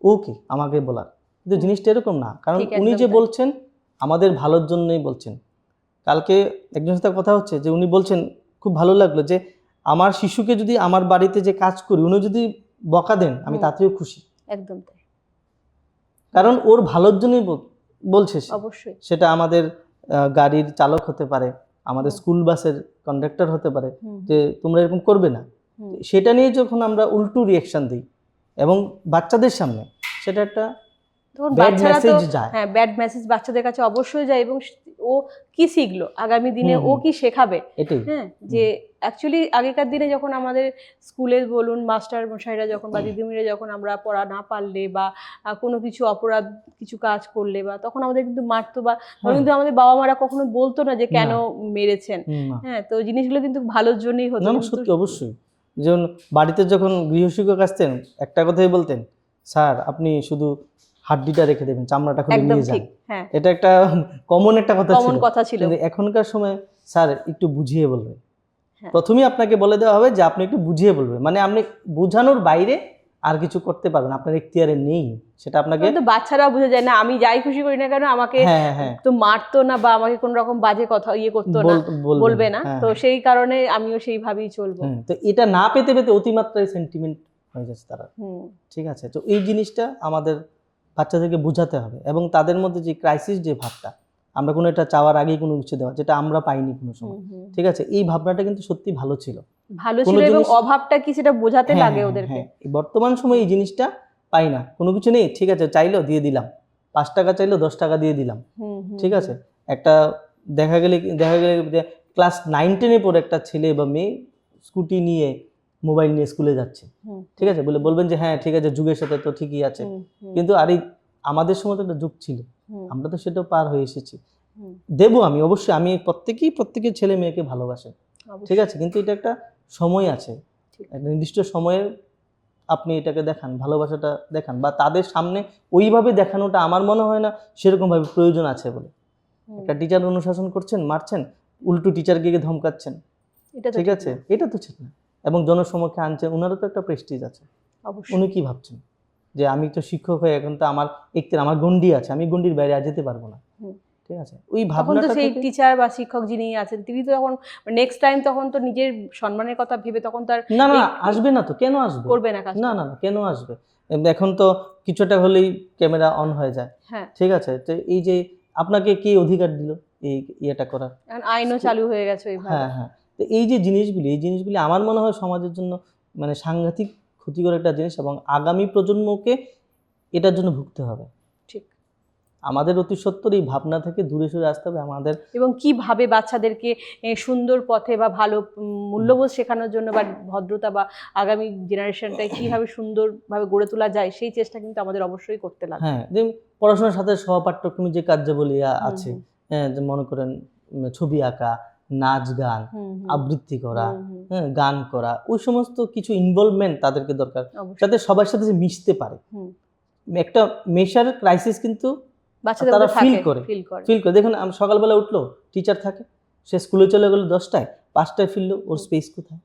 ও কে আমাকে বলার। কিন্তু জিনিসটা এরকম না, কারণ উনি যে বলছেন আমাদের ভালোর জন্যই বলছেন। কালকে একজনের সাথে কথা হচ্ছে, যে উনি বলছেন, খুব ভালো লাগলো, যে আমার শিশুকে যদি আমার বাড়িতে যে কাজ করি উনি যদি বকা দেন আমি তাতেও খুশি। একদম তাই। কারণ ওর ভালোর জন্যই বলছে। অবশ্যই। সেটা আমাদের গাড়ির চালক হতে পারে, আমাদের স্কুল বাসের কন্ডাক্টর হতে পারে, যে তোমরা এরকম করবে না। সেটা নিয়ে যখন আমরা উল্টো রিয়াকশন দিই এবং বাচ্চাদের সামনে, সেটা একটা ব্যাড মেসেজ যায়। হ্যাঁ, ব্যাড মেসেজ বাচ্চাদের কাছে অবশ্যই যায়। এবং ও কি শিখলো আগামী দিনে, ও কি শেখাবে। হ্যাঁ, যে অ্যাকচুয়ালি আগেকার দিনে যখন আমাদের স্কুলে বলুন মাস্টার মশাইরা যখন বা দিদিমণিরা যখন আমরা পড়া না পারলে বা কোনো কিছু অপরাধ কিছু কাজ করলে, বা তখন আমাদের কিন্তু মারতো, বা কিন্তু আমাদের বাবা মারা কখনো বলতো না যে কেন মেরেছেন। হ্যাঁ, তো জিনিসগুলো কিন্তু ভালোর জন্যই হতো। সত্যি, অবশ্যই। যেমন বাড়িতে যখন গৃহশিক্ষক আসতেন একটা কথাই বলতেন, স্যার আপনি শুধু হাড্ডিটা রেখে দেবেন, চামড়াটা খুলে নিয়ে যান। এটা একটা কমন একটা কথা ছিল। কিন্তু এখনকার সময় স্যার একটু বুঝিয়ে বলবে, প্রথমেই আপনাকে বলে দেওয়া হবে যে আপনি একটু বুঝিয়ে বলবেন, মানে আপনি বোঝানোর বাইরে আর কিছু করতে পারবেন, আপনার এখতিয়ারে নেই। সেটা আপনাকে কিন্তু বাচ্চারা বুঝে যায় না, আমি যাই খুশি করি না কেন আমাকে তো মারতো না, বা আমাকে কোন রকম বাজে কথা করতো না, বলবে না। তো সেই কারণে আমিও সেইভাবেই চলবো। তো এটা না পেতে পেতে অতিমাত্রায় সেন্টিমেন্ট হয়ে যাচ্ছে তারা। ঠিক আছে, তো এই জিনিসটা আমাদের বাচ্চাদেরকে বোঝাতে হবে, এবং তাদের মধ্যে যে ক্রাইসিস যে ভাবটা, আমরা কোনো একটা চাওয়ার আগেই কোনো কিছু দেওয়া, যেটা আমরা পাইনি কোনো সময়, ঠিক আছে, এই ভাবনাটা কিন্তু সত্যি ভালো ছিল। ভালো কোনো ছিল এবং জিনিস- অভাবটা কি সেটা বোঝাতে হ্যাঁ, লাগে হ্যাঁ, ওদেরকে। হ্যাঁ, এই বর্তমান সময়ে এই জিনিসটা পাই না, কোনো কিছু নেই, ঠিক আছে, চাইলো দিয়ে দিলাম, 5 টাকা চাইলো 10 টাকা দিয়ে দিলাম, ঠিক আছে। একটা দেখা গেলে যে ক্লাস 9-10-এ পড়ে একটা ছেলে বা মেয়ে স্কুটি নিয়ে মোবাইল নিয়ে স্কুলে যাচ্ছে, ঠিক আছে, বলবেন যে হ্যাঁ ঠিক আছে, যুগের সাথে তো ঠিকই আছে, কিন্তু আর এই আমাদের সময় তো একটা যুগ ছিল, আমরা তো সেটাও পার হয়ে এসেছি। দেবো আমি অবশ্যই, আমি প্রত্যেকের ছেলে মেয়েকে ভালোবাসে, ঠিক আছে, কিন্তু এটা একটা সময় আছে, একটা নির্দিষ্ট সময়ে আপনি এটাকে দেখান, ভালোবাসাটা দেখান, বা তাদের সামনে ওইভাবে দেখানোটা আমার মনে হয় না সেরকমভাবে প্রয়োজন আছে বলে। একটা টিচার অনুশাসন করছেন, মারছেন, উল্টো টিচারকে গিয়ে ধমকাচ্ছেন, ঠিক আছে, এটা তো ঠিক না। এবং জনসমক্ষে আনছেন, ওনারও তো একটা প্রেস্টিজ আছে, উনি কি ভাবছেন যে আমি তো শিক্ষক হয়ে এখন তো আমার আমার গণ্ডি আছে, আমি গণ্ডির বাইরে আর যেতে পারবো না, ঠিক আছে, ওই তখন তো ভাবনাটা সেই থেকে টিচার বা শিক্ষক যিনি আছেন তিনি তো তখন নেক্সট টাইম তখন তো নিজের সম্মানের কথা ভেবে তখন তার না আসবে না, তো কেন আসবে, করবে না কাজ। না কেন আসবে, এখন তো কিছুটা হলেই ক্যামেরা অন হয়ে যায়, হ্যাঁ, ঠিক আছে, তো এই যে আপনাকে কে অধিকার দিল এই ইয়েটা করার, আইনও চালু হয়ে গেছে এইভাবে। হ্যাঁ, তো এই যে জিনিসগুলি আমার মনে হয় সমাজের জন্য মানে সাংঘাতিক ক্ষতিকর একটা জিনিস, এবং আগামী প্রজন্মকে এটার জন্য ভুগতে হবে। ঠিক, আমাদের অতি সত্বর এই ভাবনা থেকে দূরে সরে আসতে হবে আমাদের, এবং কিভাবে বাচ্চাদেরকে সুন্দর পথে বা ভালো মূল্যবোধ শেখানোর জন্য বা ভদ্রতা বা আগামী জেনারেশনটাকে কিভাবে সুন্দরভাবে গড়ে তোলা যায় সেই চেষ্টা কিন্তু আমাদের অবশ্যই করতে লাগবে। হ্যাঁ, যে পড়াশোনার সাথে সহপাঠ্যক্রমে যে কার্যাবলী আছে, হ্যাঁ, যে মনে করেন ছবি আঁকা, নাচ গান, আবৃত্তি করা, হ্যাঁ, গান করা, ওই সমস্ত কিছু ইনভলভমেন্ট তাদেরকে দরকার, যাতে সবার সাথে যে মিশতে পারে। একটা মেশার ক্রাইসিস কিন্তু বাচ্চাদের তারা মধ্যে ফিল থাকে, করে। ফিল করে। দেখুন, সকালবেলা উঠলো, টিচার থাকে, সে স্কুলে চলে গেলো 10টায়, 5টায় ফিরলো, ওর স্পেস কোথায়?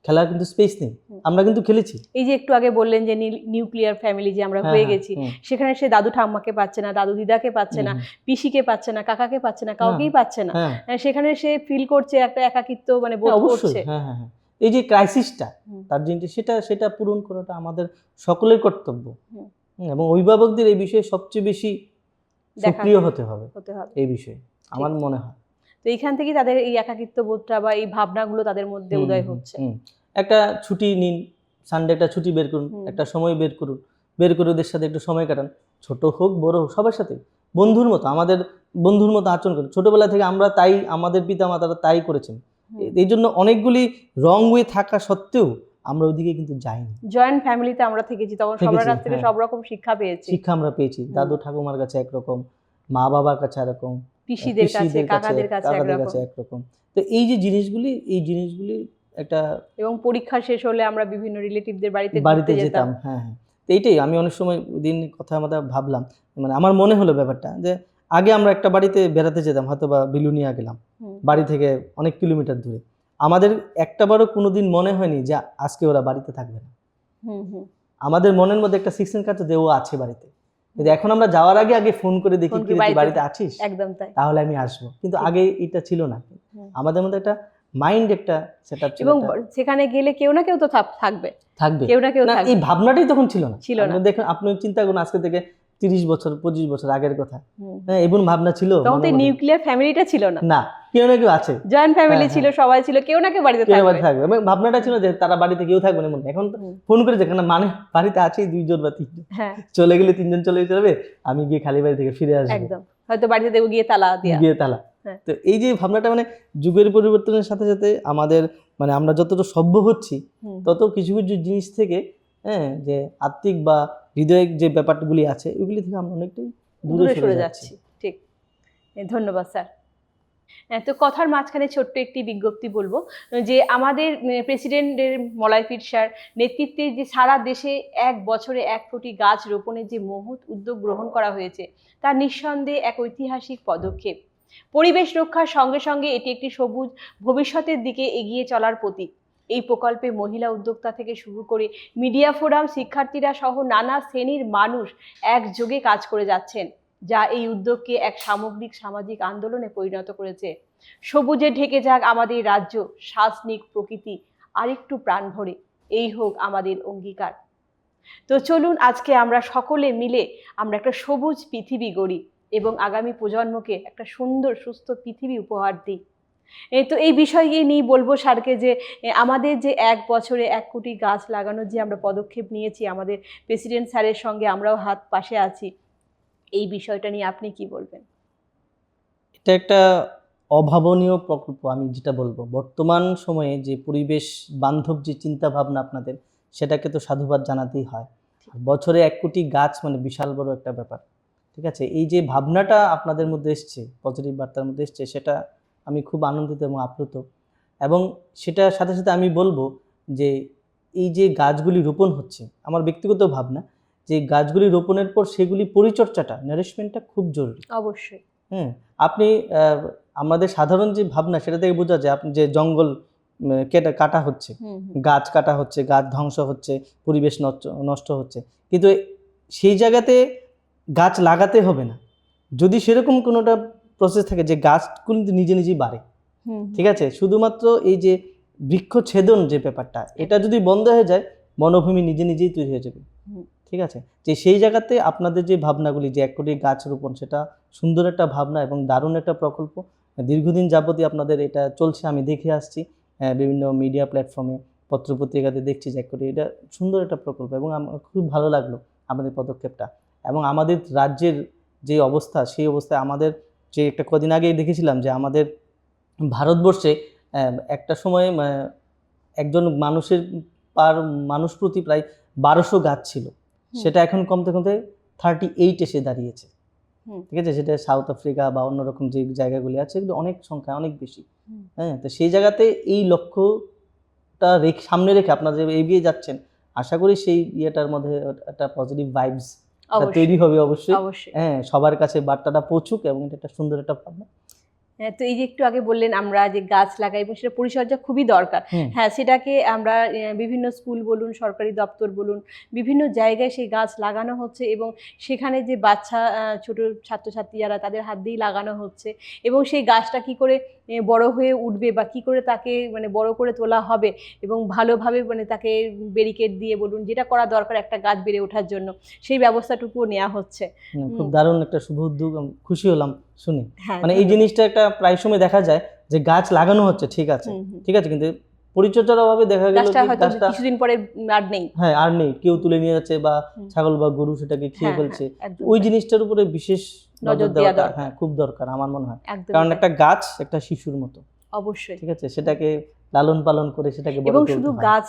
খেলার কিন্তু স্পেস নেই। আমরা কিন্তু খেলেছি। এই যে একটু আগে বললেন যে নিউক্লিয়ার ফ্যামিলি যে আমরা হয়ে গেছি, সেখানে সে দাদু ঠাম্মাকে পাচ্ছে না, দাদু দিদাকে পাচ্ছে না, পিসিকে পাচ্ছে না, কাকাকে পাচ্ছে না, কাউকেই পাচ্ছে না। সেখানে সে ফিল করছে একটা একাকিত্ব মানে বোধ করছে। হ্যাঁ, এই যে ক্রাইসিসটা, তার জিনিসটা সেটা পূরণ করাটা আমাদের সকলের কর্তব্য, এবং অভিভাবকদের এই বিষয়ে সবচেয়ে বেশি সক্রিয় হতে হবে এই বিষয়ে আমার মনে হয়। তো এইখান থেকে তাদের এই একাকিত্ব বোধটা বা এই ভাবনাগুলো তাদের মধ্যে উদয় হচ্ছে। একটা ছুটি নিন, সানডে একটা ছুটি বের করুন, একটা সময় বের করে ওদের সাথে একটু সময় কাটান, ছোট হোক বড় হোক, সবার সাথে বন্ধুর মতো, আমাদের বন্ধুর মতো আচরণ করুন। ছোটবেলা থেকে আমরা তাই, আমাদের পিতামাতারা তাই করেছেন, এই জন্য অনেকগুলি রং ওয়ে থাকা সত্ত্বেও আমরা ওইদিকে কিন্তু যাইনি। জয়েন্ট ফ্যামিলিতে আমরা থেকেছি, তখন সবার কাছ থেকে সব রকম শিক্ষা আমরা পেয়েছি। দাদু ঠাকুমার কাছে একরকম, মা বাবার কাছে একরকম, পিসিদের কাছে, কাকাদের কাছে একরকম। তো এই যে জিনিসগুলি একটা, এবং পরীক্ষা শেষ হলে আমরা বিভিন্ন রিলেটিভদের বাড়িতে যেতাম। হ্যাঁ, তো এইটাই আমি অনেক সময় দিন কথা আমাদের ভাবলাম, মানে আমার মনে হলো ব্যাপারটা যে আগে আমরা একটা বাড়িতে বেড়াতে যেতাম, হয়তো বা বিলুনিয়া গেলাম, বাড়ি থেকে অনেক কিলোমিটার দূরে, আমাদের একটাবারও কোনোদিন মনে হয়নি যে আজকে ওরা বাড়িতে থাকবে না। আমাদের মনের মধ্যে একটা সিক্সেন কাটছে যে ও আছে বাড়িতে, কিন্তু এখন আমরা যাওয়ার আগে ফোন করে দেখি তুই বাড়িতে আছিস, একদম তাই, তাহলে আমি আসবো। কিন্তু আগে এটা ছিল না, আমাদের মধ্যে একটা মাইন্ড একটা সেটআপ ছিল, এবং সেখানে গেলে কেউ না কেউ তো থাকবে, এই ভাবনাটাই তখন ছিল না। দেখুন, আপনি চিন্তা করুন, আজকে থেকে 30 বছর 25 বছর আগের কথা, হ্যাঁ, এমন ভাবনা ছিল। তখন তো নিউক্লিয়ার ফ্যামিলিটা ছিল না, কেউ না কেউ আছে, জয়েন্ট ফ্যামিলি ছিল, সবাই ছিল, কেউ না কেউ বাড়িতে থাকবে। এবং ভাবনাটা ছিল যে তারা বাড়িতে কেউ থাকবে না। এখন ফোন করে যেখানে মানে বাড়িতে আছে 2 জন বা 3 জন, চলে গেলে 3 জন চলে যাবে, আমি গিয়ে খালি বাড়ি থেকে ফিরে আসবো, একদম, হয়তো বাড়িতে দেবো গিয়ে তালা। তো এই যে ভাবনাটা, মানে যুগের পরিবর্তনের সাথে সাথে আমাদের, মানে আমরা যতটা সভ্য হচ্ছি, তত কিছু কিছু জিনিস থেকে, হ্যাঁ, যে আত্মিক বা হৃদয়ের যে ব্যাপারগুলি আছে, ওইগুলি থেকে আমরা অনেকটাই দূরে সরে যাচ্ছি। ঠিক, ধন্যবাদ স্যার। তো কথার মাঝখানে ছোট্ট একটি বিজ্ঞপ্তি বলবো যে আমাদের প্রেসিডেন্টের মলয় পীর স্যার নেতৃত্বে যে সারা দেশে 1 বছরে 1 কোটি গাছ রোপণের যে মহৎ উদ্যোগ গ্রহণ করা হয়েছে, তা নিঃসন্দেহে এক ঐতিহাসিক পদক্ষেপ। পরিবেশ রক্ষার সঙ্গে সঙ্গে এটি একটি সবুজ ভবিষ্যতের দিকে এগিয়ে চলার প্রতীক। এই প্রকল্পে মহিলা উদ্যোক্তা থেকে শুরু করে মিডিয়া ফোরাম, শিক্ষার্থীরা সহ নানা শ্রেণীর মানুষ একযোগে কাজ করে যাচ্ছেন, যা এই উদ্যোগকে এক সামগ্রিক সামাজিক আন্দোলনে পরিণত করেছে। সবুজে ঢেকে যাক আমাদের রাজ্য, শ্বাস নিক প্রকৃতি, আরেকটু প্রাণ ভরে, এই হোক আমাদের অঙ্গীকার। তো চলুন আজকে আমরা সকলে মিলে আমরা একটা সবুজ পৃথিবী গড়ি এবং আগামী প্রজন্মকে একটা সুন্দর সুস্থ পৃথিবী উপহার দিই। তো এই বিষয় নিয়ে বলবো স্যারকে যে আমাদের যে 1 বছরে 1 কোটি গাছ লাগানোর যে আমরা পদক্ষেপ নিয়েছি, আমাদের প্রেসিডেন্ট স্যারের সঙ্গে আমরাও হাত পাশে আছি, এই বিষয়টা নিয়ে আপনি কি বলবেন? এটা একটা অভাবনীয় প্রকল্প, আমি যেটা বলবো বর্তমান সময়ে যে পরিবেশ বান্ধব যে চিন্তা ভাবনা আপনাদের, সেটাকে তো সাধুবাদ জানাতেই হয়। আর বছরে 1 কোটি গাছ মানে বিশাল বড় একটা ব্যাপার। ঠিক আছে, এই যে ভাবনাটা আপনাদের মধ্যে এসছে, পজিটিভ বার্তার মধ্যে এসছে, সেটা আমি খুব আনন্দিত এবং আপ্লুত। এবং সেটার সাথে সাথে আমি বলবো যে এই যে গাছগুলি রোপণ হচ্ছে, আমার ব্যক্তিগত ভাবনা যে গাছগুলি রোপণের পর সেগুলি পরিচর্যাটা, নারিশমেন্টটা খুব জরুরি। অবশ্যই। আপনি আমাদের সাধারণ যে ভাবনা সেটা থেকে বোঝা যায় আপনি যে জঙ্গল কাটা হচ্ছে, গাছ কাটা হচ্ছে, গাছ ধ্বংস হচ্ছে, পরিবেশ নষ্ট হচ্ছে, কিন্তু সেই জায়গাতে গাছ লাগাতে হবে না। যদি সেরকম কোনোটা প্রসেস থাকে যে গাছগুলো নিজে নিজেই বাড়ে, ঠিক আছে, শুধুমাত্র এই যে বৃক্ষছেদন যে ব্যাপারটা, এটা যদি বন্ধ হয়ে যায় বনভূমি নিজে নিজেই তৈরি হয়ে যাবে। ঠিক আছে, যে সেই জায়গাতে আপনাদের যে ভাবনাগুলি যে 1 কোটি গাছ রোপণ, সেটা সুন্দর একটা ভাবনা এবং দারুণ একটা প্রকল্প। দীর্ঘদিন যাবতই আপনাদের এটা চলছে, আমি দেখে আসছি বিভিন্ন মিডিয়া প্ল্যাটফর্মে, পত্রপত্রিকাতে দেখছি যে 1 কোটি, এটা সুন্দর একটা প্রকল্প এবং আমার খুব ভালো লাগলো আমাদের পদক্ষেপটা। এবং আমাদের রাজ্যের যে অবস্থা, সেই অবস্থায় আমাদের যে একটা কদিন আগেই দেখেছিলাম যে আমাদের ভারতবর্ষে একটা সময় একজন মানুষ প্রতি প্রায় 1200 গাছ ছিল, সেটা এখন কমতে কমতে 38 এসে দাঁড়িয়েছে। ঠিক আছে, সেটা সাউথ আফ্রিকা বা অন্যরকম যে জায়গাগুলি আছে, এগুলো অনেক সংখ্যা অনেক বেশি। তো সেই জায়গাতে এই লক্ষ্যটা সামনে রেখে আপনারা যে এগিয়ে যাচ্ছেন, আশা করি সেই ইয়েটার মধ্যে একটা পজিটিভ ভাইবস তৈরি হবে অবশ্যই। সবার কাছে বার্তাটা পৌঁছুক এবং এটা একটা সুন্দর একটা ভাবনা। তো এই যে একটু আগে বললেন আমরা যে গাছ লাগাই এবং সেটা পরিচর্যা খুবই দরকার। সেটাকে আমরা বিভিন্ন স্কুল বলুন, সরকারি দপ্তর বলুন, বিভিন্ন জায়গায় সেই গাছ লাগানো হচ্ছে এবং সেখানে যে বাচ্চা ছোট ছাত্রছাত্রী যারা, তাদের হাত দিয়েই লাগানো হচ্ছে এবং সেই গাছটা কি করে বড় হয়ে উঠবে বা কি করে তাকে মানে বড় করে তোলা হবে এবং ভালোভাবে মানে তাকে ব্যারিকেড দিয়ে বলুন, যেটা করা দরকার একটা গাছ বেড়ে ওঠার জন্য, সেই ব্যবস্থাটুকুও নেওয়া হচ্ছে। খুব দারুণ একটা শুভ উদ্যোগ, খুশি হলাম শুনে। মানে এই জিনিসটা একটা প্রায় সময় দেখা যায় যে গাছ লাগানো হচ্ছে, ঠিক আছে, কিন্তু পরিচর্যার অভাবে দেখা গেল গাছটা কিছুদিন পরে আর নেই, কেউ তুলে নিয়ে যাচ্ছে বা ছাগল বা গরু সেটাকে খেয়ে ফেলছে। ওই জিনিসটার উপরে বিশেষ নজর দেওয়াটা খুব দরকার আমার মনে হয়, কারণ একটা গাছ একটা শিশুর মতো, অবশ্যই, ঠিক আছে, সেটাকে লালন পালন করে সেটাকে বড় করতে হয়। এবং শুধু গাছ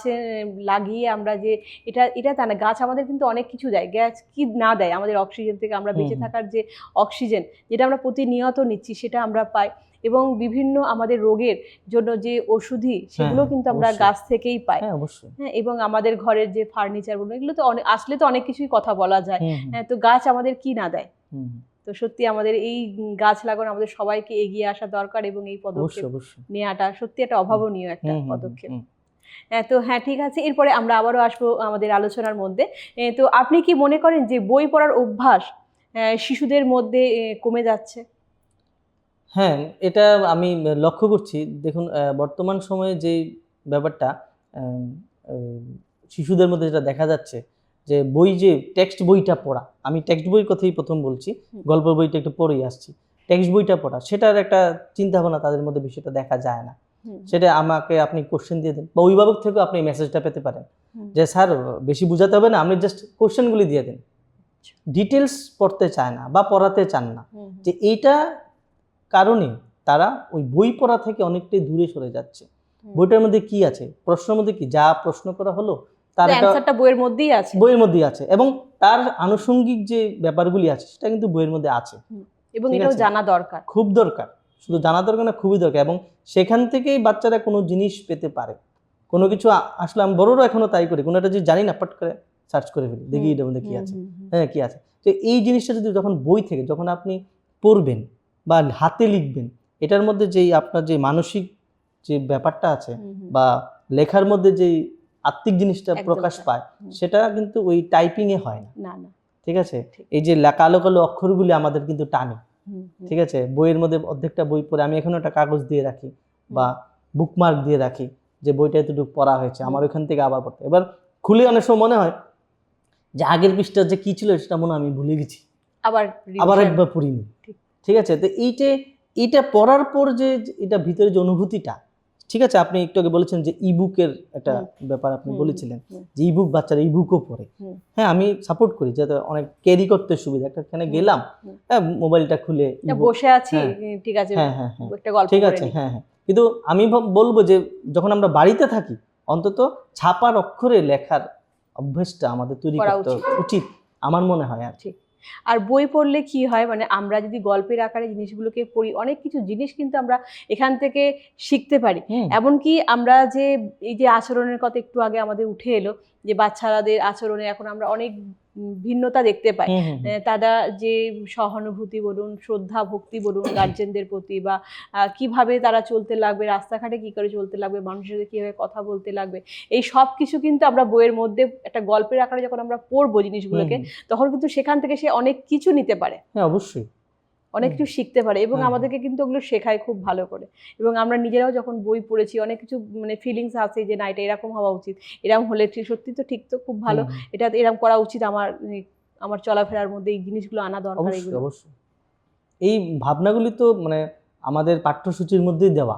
লাগিয়ে আমরা যে এটা তা না, গাছ আমাদের কিন্তু অনেক কিছু দেয়। গাছ কি না দেয়, আমাদের অক্সিজেন থেকে আমরা বেঁচে থাকার যে অক্সিজেন যেটা আমরা প্রতিনিয়ত নিচ্ছি সেটা আমরা পাই, এবং বিভিন্ন আমাদের রোগের জন্য যে ওষুধি সেগুলো কিন্তু আমরা গাছ থেকেই পাই। এবং আমাদের ঘরের যে ফার্নিচার বলুন, এগুলো তো আসলে তো অনেক কিছুই কথা বলা যায়। তো গাছ আমাদের কি না দেয়। তো সত্যি আমাদের এই গাছ লাগানো আমাদের সবাইকে এগিয়ে আসা দরকার এবং এই পদক্ষেপ নেওয়াটা সত্যি একটা অভাবনীয় একটা পদক্ষেপ। তো ঠিক আছে, এরপরে আমরা আবারও আসবো আমাদের আলোচনার মধ্যে। তো আপনি কি মনে করেন যে বই পড়ার অভ্যাস শিশুদের মধ্যে কমে যাচ্ছে? হ্যাঁ, এটা আমি লক্ষ্য করছি। দেখুন, বর্তমান সময়ে যে ব্যাপারটা শিশুদের মধ্যে যেটা দেখা যাচ্ছে যে যে টেক্সট বইটা পড়া, আমি টেক্সট বইয়ের কথাই প্রথম বলছি, গল্পের বইটা একটু পড়েই আসছি। টেক্সট বইটা পড়া, সেটার একটা চিন্তা ভাবনা তাদের মধ্যে বিষয়টা দেখা যায় না। সেটা আমাকে আপনি কোশ্চেন দিয়ে দেন বা অভিভাবক থেকেও আপনি মেসেজটা পেতে পারেন যে স্যার বেশি বোঝাতে হবে না, আপনি জাস্ট কোশ্চেনগুলি দিয়ে দেন। ডিটেলস পড়তে চায় না বা পড়াতে চান না, যে এইটা কারণে তারা ওই বই পড়া থেকে অনেকটাই দূরে সরে যাচ্ছে। বইটার মধ্যে কি আছে, প্রশ্নের মধ্যে কি যা প্রশ্ন করা হলো তার অ্যানসারটা বইয়ের মধ্যেই আছে এবং তার আনুষঙ্গিক যে ব্যাপারগুলি আছে সেটা কিন্তু বইয়ের মধ্যে আছে, এবং এটাও জানা দরকার, খুব দরকার। শুধু জানা দরকার না, খুবই দরকার। এবং সেখান থেকেই বাচ্চারা কোনো জিনিস পেতে পারে, কোনো কিছু আসলে আমি বড়রা এখনো তাই করি, কোনো একটা জিনিস জানি না পট করে সার্চ করে ফেলি, দেখি এটার মধ্যে কি আছে, কি আছে। তো এই জিনিসটা যদি যখন বই থেকে যখন আপনি পড়বেন বা হাতে লিখবেন, এটার মধ্যে যেই আপনার যে মানসিক যে ব্যাপারটা আছে বা লেখার মধ্যে যেই আত্মিক জিনিসটা প্রকাশ পায়, সেটা কিন্তু ওই টাইপিংয়ে হয় না। ঠিক আছে, এই যে কালো কালো অক্ষরগুলি আমাদের কিন্তু টানে। ঠিক আছে, বইয়ের মধ্যে অর্ধেকটা বই পড়ে আমি এখনো একটা কাগজ দিয়ে রাখি বা বুকমার্ক দিয়ে রাখি যে বইটা এতটুকু পড়া হয়েছে, আমার ওইখান থেকে আবার পড়তে। এবার খুলে অনেক সময় মনে হয় যে আগের পৃষ্ঠা যে কি ছিল সেটা মনে হয় আমি ভুলে গেছি, আবার আবার revision। একবার পড়িনি। ঠিক। ঠিক আছে, তো এইটা পড়ার পর যে এটা ভিতরে যে অনুভূতিটা, ঠিক আছে, আপনি একটু আগে বলেছেন যে ইবুকের একটা ব্যাপার আপনি বলেছিলেন, যে ইবুক বাচ্চারা ইবুকও পড়ে। হ্যাঁ, আমি সাপোর্ট করি, যাতে অনেক ক্যারি করতে সুবিধা। এখানে গেলাম, হ্যাঁ, মোবাইলটা খুলে বসে আছি, ঠিক আছে, হ্যাঁ হ্যাঁ হ্যাঁ একটা গল্প ঠিক পড়ে আছে, নিই। হ্যাঁ হ্যাঁ। কিন্তু আমি বলবো যে যখন আমরা বাড়িতে থাকি, অন্তত ছাপার অক্ষরে লেখার অভ্যেসটা আমাদের তৈরি করা করতে উচিত আমার মনে হয়। আর ঠিক। আর বই পড়লে কি হয়, মানে আমরা যদি গল্পের আকারে জিনিসগুলোকে পড়ি, অনেক কিছু জিনিস কিন্তু আমরা এখান থেকে শিখতে পারি। এমনকি আমরা যে এই যে আচরণের কথা একটু আগে আমাদের উঠে এলো, যে বাচ্চাদের আচরণে এখন আমরা অনেক ভিন্নতা দেখতে পাই। তারা যে সহানুভূতি বলুন, শ্রদ্ধা ভক্তি বলুন গার্জেনদের প্রতি, বা কিভাবে তারা চলতে লাগবে, রাস্তাঘাটে কি করে চলতে লাগবে, মানুষের সাথে কিভাবে কথা বলতে লাগবে, এই সব কিছু কিন্তু আমরা বইয়ের মধ্যে একটা গল্পের আকারে যখন আমরা পড়বো জিনিসগুলোকে, তখন কিন্তু সেখান থেকে সে অনেক কিছু নিতে পারে। হ্যাঁ, অবশ্যই অনেক কিছু শিখতে পারে, এবং আমাদেরকে কিন্তু ওগুলো শেখায় খুব ভালো করে। এবং আমরা নিজেরাও যখন বই পড়েছি, অনেক কিছু মানে ফিলিংস আছে যে না, এটা এরকম হওয়া উচিত, এরকম হলে সত্যি তো ঠিক, তো খুব ভালো, এটা এরকম করা উচিত, আমার চলাফেরার মধ্যে এই জিনিসগুলো আনা দরকার। এগুলো অবশ্যই এই ভাবনাগুলি তো মানে আমাদের পাঠ্যসূচির মধ্যেই দেওয়া,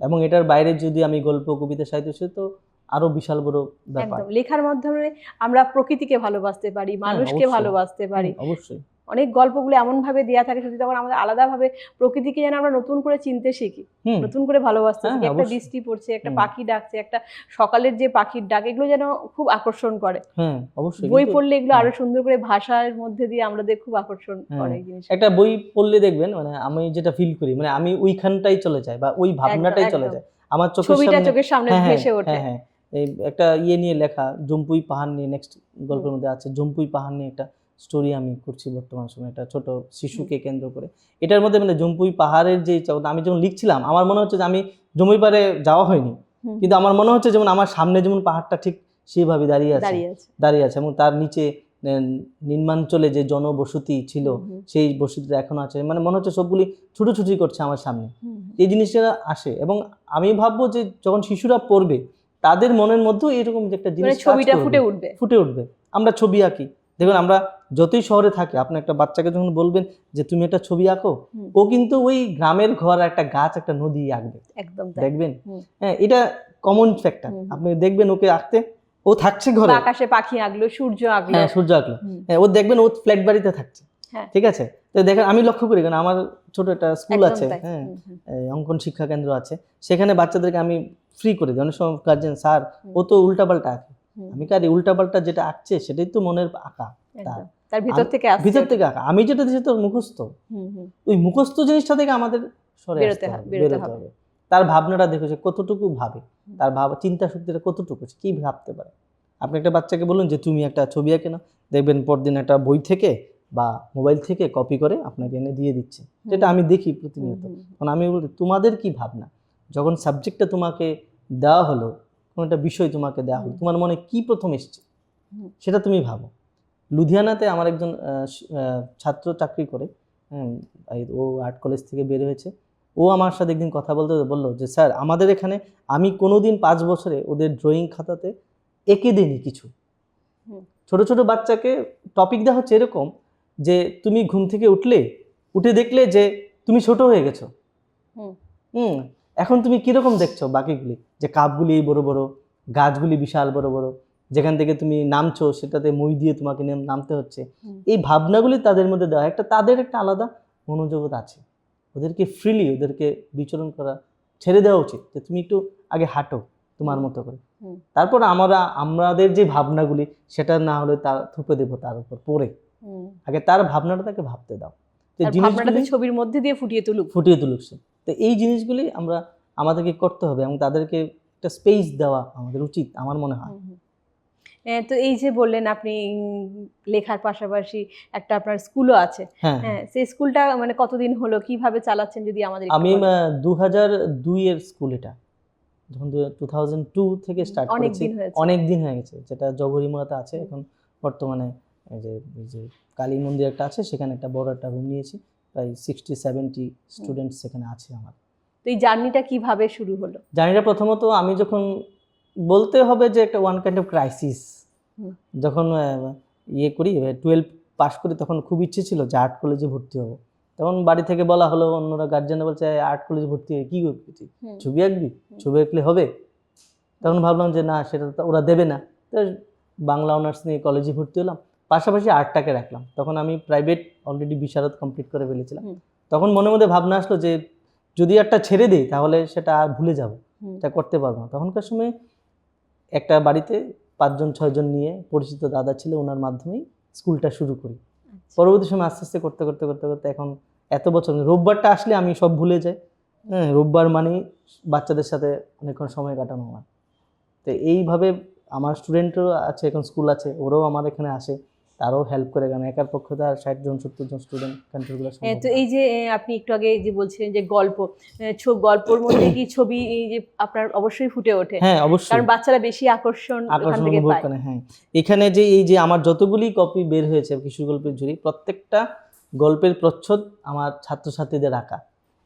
এবং এটার বাইরে যদি আমি গল্প, কবিতা, সাহিত্য, সে তো আরো বিশাল বড় ব্যাপার। একদম, লেখার মাধ্যমে আমরা প্রকৃতিকে ভালোবাসতে পারি, মানুষকে ভালোবাসতে পারি। অবশ্যই অনেক গল্পগুলো এমন ভাবে দেয়া থাকে, সত্যি তখন আমাদের আলাদাভাবে প্রকৃতিকে যেন আমরা নতুন করে চিনতে শিখি, নতুন করে ভালোবাসতে শিখি। একটা বৃষ্টি পড়ছে, একটা পাখি ডাকছে, একটা সকালের যে পাখির ডাক, এগুলো যেন খুব আকর্ষণ করে। অবশ্যই বই পড়লে এগুলো আরো সুন্দর করে ভাষার মধ্যে দিয়ে আমাদের খুব আকর্ষণ করে এই জিনিস। একটা বই পড়লে দেখবেন, মানে আমি যেটা ফিল করি, মানে আমি ওইখানটাই চলে যাই, বা ওই ভাবনাটাই চলে যায় আমার চোখের সামনে ভেসে ওঠে। হ্যাঁ, এই একটা নিয়ে লেখা, জম্পুই পাহাড় নিয়ে নেক্সট গল্পের মধ্যে আছে। জম্পুই পাহাড় নিয়ে একটা স্টোরি আমি করছি বর্তমান সময়ে, একটা ছোট শিশুকে কেন্দ্র করে। এটার মধ্যে মানে জম্পুই পাহাড়ের যে আমি যখন লিখছিলাম, আমার মনে হচ্ছে যে আমি জম্পুই পাহাড়ে যাওয়া হয়নি, কিন্তু আমার মনে হচ্ছে যেমন আমার সামনে যেমন পাহাড়টা ঠিক সেইভাবে দাঁড়িয়ে আছে, এবং তার নিচে নিম্নাঞ্চলে যে জনবসতি ছিল, সেই বসতিটা এখনো আছে। মানে মনে হচ্ছে সবগুলি ছুটোছুটি করছে আমার সামনে, এই জিনিসটা আসে। এবং আমি ভাববো যে যখন শিশুরা পড়বে, তাদের মনের মধ্যেও এরকম যে একটা জিনিস ছবিটা ফুটে উঠবে। আমরা ছবি আঁকি, দেখুন আমরা যতই শহরে থাকি, আপনি একটা বাচ্চাকে যখন বলবেন যে তুমি একটা ছবি আঁকো, ও কিন্তু ওই গ্রামের ঘর, একটা গাছ, একটা নদী আঁকবে, একদম দেখবেন। হ্যাঁ, এটা কমন ফ্যাক্টর। আপনি দেখবেন ওকে আঁকতে, ও থাকছে ঘরে, আকাশে পাখি আঁকলো, সূর্য আঁকলো, হ্যাঁ সূর্য আঁকলো, হ্যাঁ, ও দেখবেন ও ফ্ল্যাট বাড়িতে থাকছে, ঠিক আছে। তো দেখেন, আমি লক্ষ্য করি, কারণ আমার ছোট একটা স্কুল আছে, হ্যাঁ, অঙ্কন শিক্ষা কেন্দ্র আছে, সেখানে বাচ্চাদেরকে আমি ফ্রি করে দিই। অনেক সময় গার্জেন, স্যার ও তো উল্টাপাল্টা আঁকে, আমি কারি উল্টাপাল্টা যেটা আঁকছে সেটাই তো মনের আঁকা, তার ভিতর থেকে আঁকা। আমি যেটা দিচ্ছি তোর মুখস্থ, ওই মুখস্থ জিনিসটা থেকে আমাদের সরে বেরোতে হবে। তার ভাবনাটা দেখো, যে কতটুকু ভাবে, তার চিন্তা শক্তিটা কতটুকু, কি ভাবতে পারে। আপনি একটা বাচ্চাকে বলুন যে তুমি একটা ছবি আঁকে না, দেখবেন পরদিন একটা বই থেকে বা মোবাইল থেকে কপি করে আপনাকে এনে দিয়ে দিচ্ছে, যেটা আমি দেখি প্রতিনিয়ত। কারণ আমি বলি, তোমাদের কি ভাবনা, যখন সাবজেক্টটা তোমাকে দেওয়া হলো, কোনো একটা বিষয় তোমাকে দেওয়া হলো, তোমার মনে কি প্রথম এসছে সেটা তুমি ভাবো। লুধিয়ানাতে আমার একজন ছাত্র চাকরি করে, ও আর্ট কলেজ থেকে বের হয়েছে। ও আমার সাথে একদিন কথা বলতে বললো যে স্যার, আমাদের এখানে আমি কোনোদিন 5 বছরে ওদের ড্রয়িং খাতাতে এঁকে দিইনি কিছু। ছোট ছোট বাচ্চাকে টপিক দেওয়া হচ্ছে এরকম যে তুমি ঘুম থেকে উঠে দেখলে যে তুমি ছোট হয়ে গেছো, এখন তুমি কিরকম দেখছো বাকিগুলি, যে কাপগুলি বড় বড়, গাছগুলি বিশাল বড় বড়, যেখান থেকে তুমি নামছো সেটাতে মই দিয়ে তোমাকে নামতে হচ্ছে। এই ভাবনাগুলি তাদের মধ্যে দেওয়া, তাদের একটা আলাদা মনোজগৎ আছে। ওদেরকে ফ্রিলি, ওদেরকে বিচরণ করা ছেড়ে দেওয়া উচিত, যে তুমি একটু আগে হাঁটো তোমার মতো করে, তারপর আমাদের যে ভাবনাগুলি, সেটা না হলে তার থুপে দেবো তার উপর পড়ে, আগে তার ভাবনাটা তাকে ভাবতে দাও, ছবির মধ্যে দিয়ে ফুটিয়ে তুলুক সে। তো এই জিনিসগুলি আমাদেরকে করতে হবে, এবং তাদেরকে একটা স্পেস দেওয়া আমাদের উচিত আমার মনে হয়। তো এই যে বললেন আপনি লেখার পাশাপাশি একটা আপনার স্কুলও আছে, হ্যাঁ, সেই স্কুলটা মানে কতদিন হলো, কিভাবে চালাচ্ছেন যদি আমাদের? আমি 2002 এর স্কুল, এটা যখন 2002 থেকে স্টার্ট করেছি, অনেক দিন হয়ে গেছে, যেটা জগরিমোড়াতে আছে এখন বর্তমানে। যে কালী মন্দির একটা আছে, সেখানে একটা বড় একটা রুম নিয়েছি, প্রায় 60-70 স্টুডেন্টস সেখানে আছে আমার। তো এই জার্নিটা কিভাবে শুরু হলো? জার্নিটা প্রথমত আমি যখন বলতে হবে যে একটা ওয়ান কাইন্ড অফ ক্রাইসিস, যখন ইয়ে করি, 12 পাস করি, তখন খুব ইচ্ছে ছিল যে আর্ট কলেজে ভর্তি হবো। তখন বাড়ি থেকে বলা হলো, অন্যরা গার্জিয়ানরা বলছে আর্ট কলেজে ভর্তি হয়ে কী করবি তুই, ছবি আঁকবি, ছবি আঁকলে হবে? তখন ভাবলাম যে না, সেটা তো ওরা দেবে না। তো বাংলা অনার্স নিয়ে কলেজে ভর্তি হলাম, পাশাপাশি আর্টটাকে রাখলাম। তখন আমি প্রাইভেট অলরেডি বিশারদ কমপ্লিট করে ফেলেছিলাম। তখন মনে মধ্যে ভাবনা আসলো যে যদি একটা ছেড়ে দিই তাহলে সেটা আর ভুলে যাব, এটা করতে পারবো না। তখনকার সময় একটা বাড়িতে 5-6 জন নিয়ে পরিচিত দাদা ছিল, ওনার মাধ্যমেই স্কুলটা শুরু করি। পরবর্তী সময় আস্তে আস্তে করতে করতে করতে করতে এখন এত বছর, রোববারটা আসলে আমি সব ভুলে যাই। হ্যাঁ, রোববার মানে বাচ্চাদের সাথে অনেকক্ষণ সময় কাটানো হয়। তো এইভাবে আমার স্টুডেন্টও আছে, এখন স্কুল আছে, ওরাও আমার এখানে আসে, তারাও হেল্প করে। কারণ একার পক্ষে তো আর 60-70 জন স্টুডেন্ট কন্ট্রিগুলো। তো এই যে আপনি একটু আগে যে বলছিলেন যে গল্পর মধ্যে কি ছবি এই যে আপনার অবশ্যই ফুটে ওঠে? হ্যাঁ, অবশ্যই, কারণ বাচ্চারা বেশি আকর্ষণ থেকে অনুভব পায়। করে। হ্যাঁ, এখানে যে এই যে আমার যতগুলি কপি বের হয়েছে কিশোর গল্পের ঝুড়ি, প্রত্যেকটা গল্পের প্রচ্ছদ আমার ছাত্রছাত্রীদের আঁকা,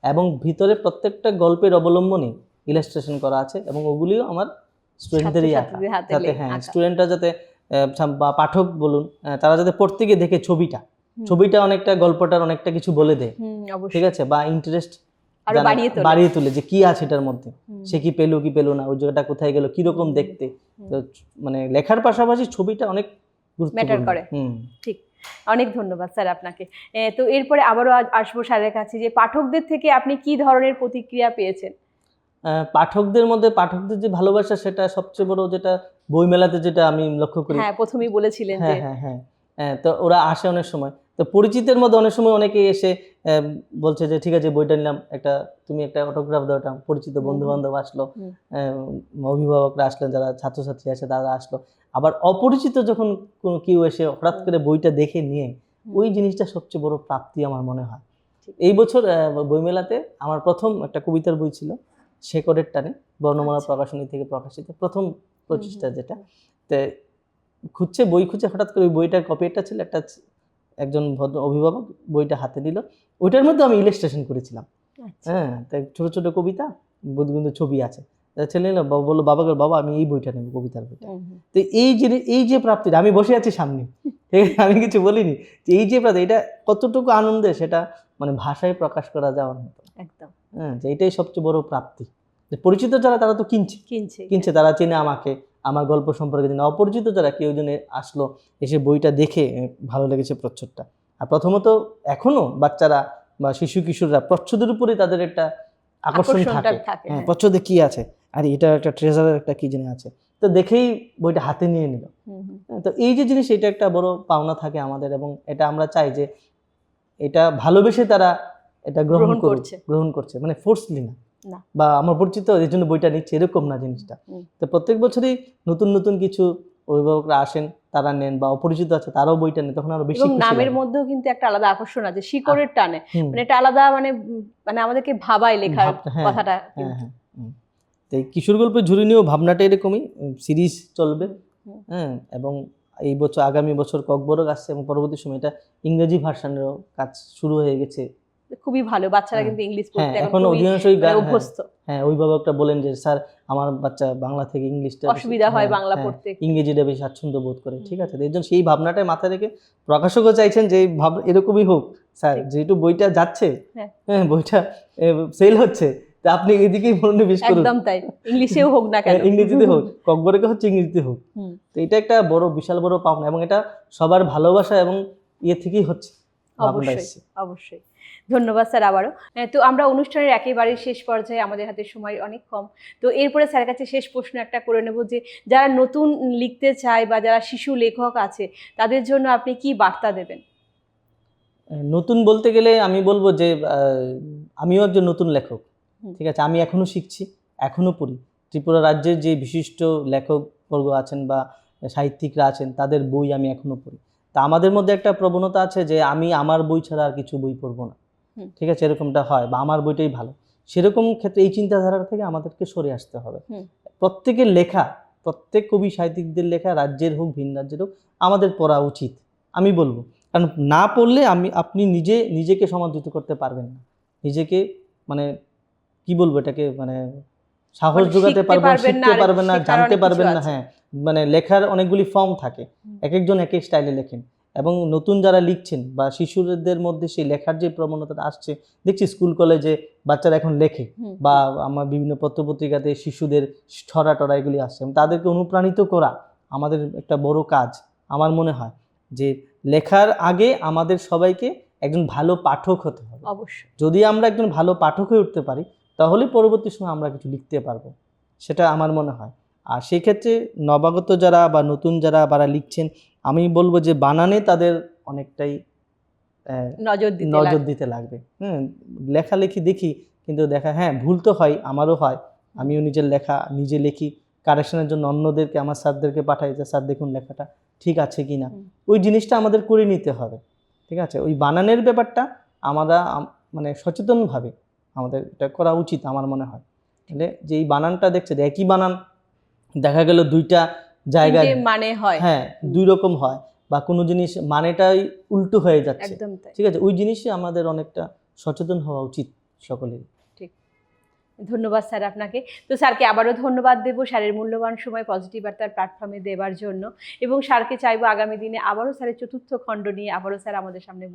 এবং ভিতরে প্রত্যেকটা গল্পের অবলম্বনে ইলাস্ট্রেশন করা আছে, এবং ওগুলিও আমার স্টুডেন্টদেরই আঁকা, যাতে স্টুডেন্টরা যাতে বা পাঠক বলুন, তারা যাতে পড়তে গিয়ে দেখে ছবিটা অনেকটা গল্পটার অনেকটা কিছু বলে দেয়, ঠিক আছে, বা ইন্টারেস্ট বাড়িয়ে তোলে যে কি আছে এটার মধ্যে, সে কি পেলো কি পেলো না, ওই জায়গাটা কোথায় গেল, কিরকম দেখতে। তো মানে লেখার পাশাপাশি ছবিটা অনেক ম্যাটার করে। ঠিক, অনেক ধন্যবাদ স্যার আপনাকে। তো এরপরে আবারও আসবো স্যারের কাছে, যে পাঠকদের থেকে আপনি কি ধরনের প্রতিক্রিয়া পেয়েছেন? পাঠকদের মধ্যে পাঠকদের যে ভালোবাসা, সেটা সবচেয়ে বড়, যেটা বইমেলাতে যেটা আমি লক্ষ্য করি। হ্যাঁ, প্রথমেই বলেছিলেন যে হ্যাঁ, তো ওরা আসে অনেক সময়, তো পরিচিতের মধ্যে অনেক সময় অনেকেই এসে বলছে যে ঠিক আছে বইটা নিলাম, তুমি একটা অটোগ্রাফ দাও। পরিচিত বন্ধু বান্ধব আসলো, অভিভাবকরা আসলেন, যারা ছাত্রছাত্রী আছে তারা আসলো। আবার অপরিচিত যখন কোনো কেউ এসে হঠাৎ করে বইটা দেখে নিয়ে, ওই জিনিসটা সবচেয়ে বড় প্রাপ্তি আমার মনে হয়। এই বছর বইমেলাতে আমার প্রথম একটা কবিতার বই ছিল, শেকড়ের টানে, বর্ণমালা প্রকাশনী থেকে প্রকাশিত প্রথম প্রচেষ্টা, যেটা তো বই খুঁজছে, হঠাৎ করে ওই বইটার কপি একটা ছিল, একজন ভদ্র অভিভাবক বইটা হাতে দিল, ওইটার মধ্যে আমি ইলাস্ট্রেশন করেছিলাম। হ্যাঁ, তাই ছোট ছোট কবিতা, বুদ্ধিবৃন্দ ছবি আছে। ছেলে বললো বাবাকে, বাবা আমি এই বইটা নেব, কবিতার বইটা। তো এই যে প্রাপ্তিটা, আমি বসে আছি সামনে, আমি কিছু বলিনি, এই যে প্রাপ্তি, এটা কতটুকু আনন্দে, সেটা মানে ভাষায় প্রকাশ করা যাওয়ার মতো একদম। হ্যাঁ, যে এটাই সবচেয়ে বড় প্রাপ্তি। পরিচিত যারা, তারা তো কিনছে, তারা চেনে আমাকে, আমার গল্প সম্পর্কে জানে। অপরিচিত যারা, কেউ জনে আসলো, এসে বইটা দেখে ভালো লেগেছে প্রচ্ছদটা। আর প্রথমত এখনো বাচ্চারা বা শিশু কিশোররা প্রচ্ছদের উপরে তাদের একটা আকর্ষণ থাকে। হ্যাঁ, প্রচ্ছদে কি আছে, আর এটা একটা ট্রেজারের একটা কি জানি আছে, তো দেখেই বইটা হাতে নিয়ে নিল। তো এই যে জিনিস, এটা একটা বড় পাওনা থাকে আমাদের, এবং এটা আমরা চাই যে এটা ভালোবেসে তারা এটা গ্রহণ করছে, মানে ফোর্সলি না, বা আমার পরিচিত এই জন্য বইটা নিচ্ছে, এরকম না জিনিসটা। তো প্রত্যেক বছরই নতুন নতুন কিছু অভিভাবকরা আসেন, তারা নেন, বা অপরিচিত আছে তারাও বইটা নেন, তখন আরো বেশি। নামের মধ্যেও কিন্তু একটা আলাদা আকর্ষণ আছে, শিকড়ের টানে, মানে এটা আলাদা, মানে আমাদেরকে ভাবায় লেখার কথাটা। তো এই কিশোর গল্পের ঝুড়ি নিয়েও ভাবনাটা এরকমই, সিরিজ চলবে। হ্যাঁ, এবং এই বছর, আগামী বছর ককবরক আসছে, এবং পরবর্তী সময় এটা ইংরেজি ভার্সনেরও কাজ শুরু হয়ে গেছে। খুবই ভালো, বাচ্চারা কিন্তু ইংলিশ পড়তে এখন অধিকাংশই অভ্যস্ত। হ্যাঁ, অভিভাবকটা বলেন যে স্যার আমার বাচ্চা বাংলা থেকে ইংলিশটা অসুবিধা হয়, বাংলা পড়তে, ইংরেজিটা বেশি স্বাচ্ছন্দ্য বোধ করে। ঠিক আছে, এর জন্য সেই ভাবনাটাই মাথায় রেখে প্রকাশকও চাইছেন যে এরকমই হোক স্যার, যেহেতু বইটা যাচ্ছে, হ্যাঁ বইটা সেল হচ্ছে, তা আপনি এদিকেই মনোনিবেশ করুন। একদম তাই, ইংলিশেও হোক না কেন, ইংরেজিতে হোক, ককবরকে হচ্ছে ইংরেজিতে হোক। তো এটা একটা বড়, বিশাল বড় পাওনা, এবং এটা সবার ভালোবাসা এবং থেকেই হচ্ছে। অবশ্যই ধন্যবাদ স্যার আবারও। তো আমরা অনুষ্ঠানের একেবারে শেষ পর্যায়ে, আমাদের হাতে সময় অনেক কম, তো এরপরে স্যারের কাছে শেষ প্রশ্ন একটা করে নেব, যে যারা নতুন লিখতে চায় বা যারা শিশু লেখক আছে, তাদের জন্য আপনি কি বার্তা দেবেন? নতুন বলতে গেলে আমি বলবো যে আমিও একজন নতুন লেখক, ঠিক আছে, আমি এখনো শিখছি, এখনো পড়ি। ত্রিপুরা রাজ্যের যে বিশিষ্ট লেখকবর্গ আছেন বা সাহিত্যিকরা আছেন, তাদের বই আমি এখনো পড়ি। তা আমাদের মধ্যে একটা প্রবণতা আছে যে আমি আমার বই ছাড়া আর কিছু বই পড়বো না, ঠিক আছে, এরকমটা হয়, বা আমার বইটাই ভালো। সেরকম ক্ষেত্রে এই চিন্তাধারা থেকে আমাদেরকে সরে আসতে হবে। প্রত্যেকের লেখা, প্রত্যেক কবি সাহিত্যিকদের লেখা, রাজ্যের হোক ভিন রাজ্যের হোক, আমাদের পড়া উচিত আমি বলবো। কারণ না পড়লে আপনি নিজেকে সমাদৃত করতে পারবেন না, নিজেকে মানে কি বলবো এটাকে, মানে সাহস মানে যোগাতে শিখতে পারবেন, পারবেন না, শিখতে আর পারবেন না, শেখার জানতে অনেক কিছু পারবেন না। আছে। হ্যাঁ, মানে লেখার অনেকগুলি ফর্ম থাকে, এক একজন এক এক স্টাইলে লেখেন। এবং নতুন যারা লিখছেন বা শিশুদের মধ্যে সেই লেখার যে প্রবণতাটা আসছে, দেখছি স্কুল কলেজে বাচ্চারা এখন লেখে, হুম, বা আমার বিভিন্ন পত্রপত্রিকাতে শিশুদের ছড়া টড়া এগুলি আসছে। তাদেরকে অনুপ্রাণিত করা আমাদের একটা বড় কাজ। আমার মনে হয় যে লেখার আগে আমাদের সবাইকে একজন ভালো পাঠক হতে হবে। অবশ্যই। যদি আমরা একজন ভালো পাঠক হয়ে উঠতে পারি, তাহলে পরবর্তী সময় আমরা কিছু লিখতে পারবো, সেটা আমার মনে হয়। আর সেক্ষেত্রে নবাগত যারা বা নতুন যারা লিখছেন, আমি বলবো যে বানানে তাদের অনেকটাই নজর দিতে লাগবে। লেখালেখি দেখি, কিন্তু হ্যাঁ, ভুল তো হয়, আমারও হয়। আমিও নিজের লেখা নিজে লিখি, কারেকশনের জন্য অন্যদেরকে, আমার স্যারদেরকে পাঠাই যে স্যার দেখুন লেখাটা ঠিক আছে কি না। ওই জিনিসটা আমাদের করে নিতে হবে, ঠিক আছে? ওই বানানের ব্যাপারটা আমরা মানে সচেতনভাবে আমাদের এটা করা উচিত আমার মনে হয়। তাহলে যে এই বানানটা দেখছে, একই বানান দেখা গেল দুইটা জায়গায় মানে হয়। হ্যাঁ, দুই রকম হয়, বা কোনো জিনিস মানেটাই উল্টো হয়ে যাচ্ছে, একদম তাই। ঠিক আছে? ওই জিনিসই আমাদের অনেকটা সচেতন হওয়া উচিত সকলের। ঠিক। ধন্যবাদ স্যার আপনাকে। তো স্যারকে আবারও ধন্যবাদ দেব স্যারের মূল্যবান সময় পজিটিভ বার্তার প্ল্যাটফর্মে দেওয়ার জন্য, এবং স্যারকে চাইবো আগামী দিনে আবারও স্যারের চতুর্থ খণ্ড নিয়ে আবারও স্যার আমাদের সামনে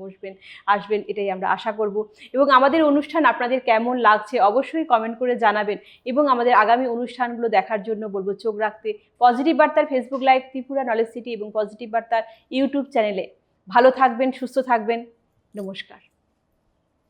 আসবেন, এটাই আমরা আশা করব। এবং আমাদের অনুষ্ঠান আপনাদের কেমন লাগছে অবশ্যই কমেন্ট করে জানাবেন, এবং আমাদের আগামী অনুষ্ঠানগুলো দেখার জন্য বলবো চোখ রাখতে পজিটিভ বার্তার Facebook live, Tripura knowledge city এবং পজিটিভ বার্তার ইউটিউব চ্যানেলে। ভালো থাকবেন, সুস্থ থাকবেন। নমস্কার।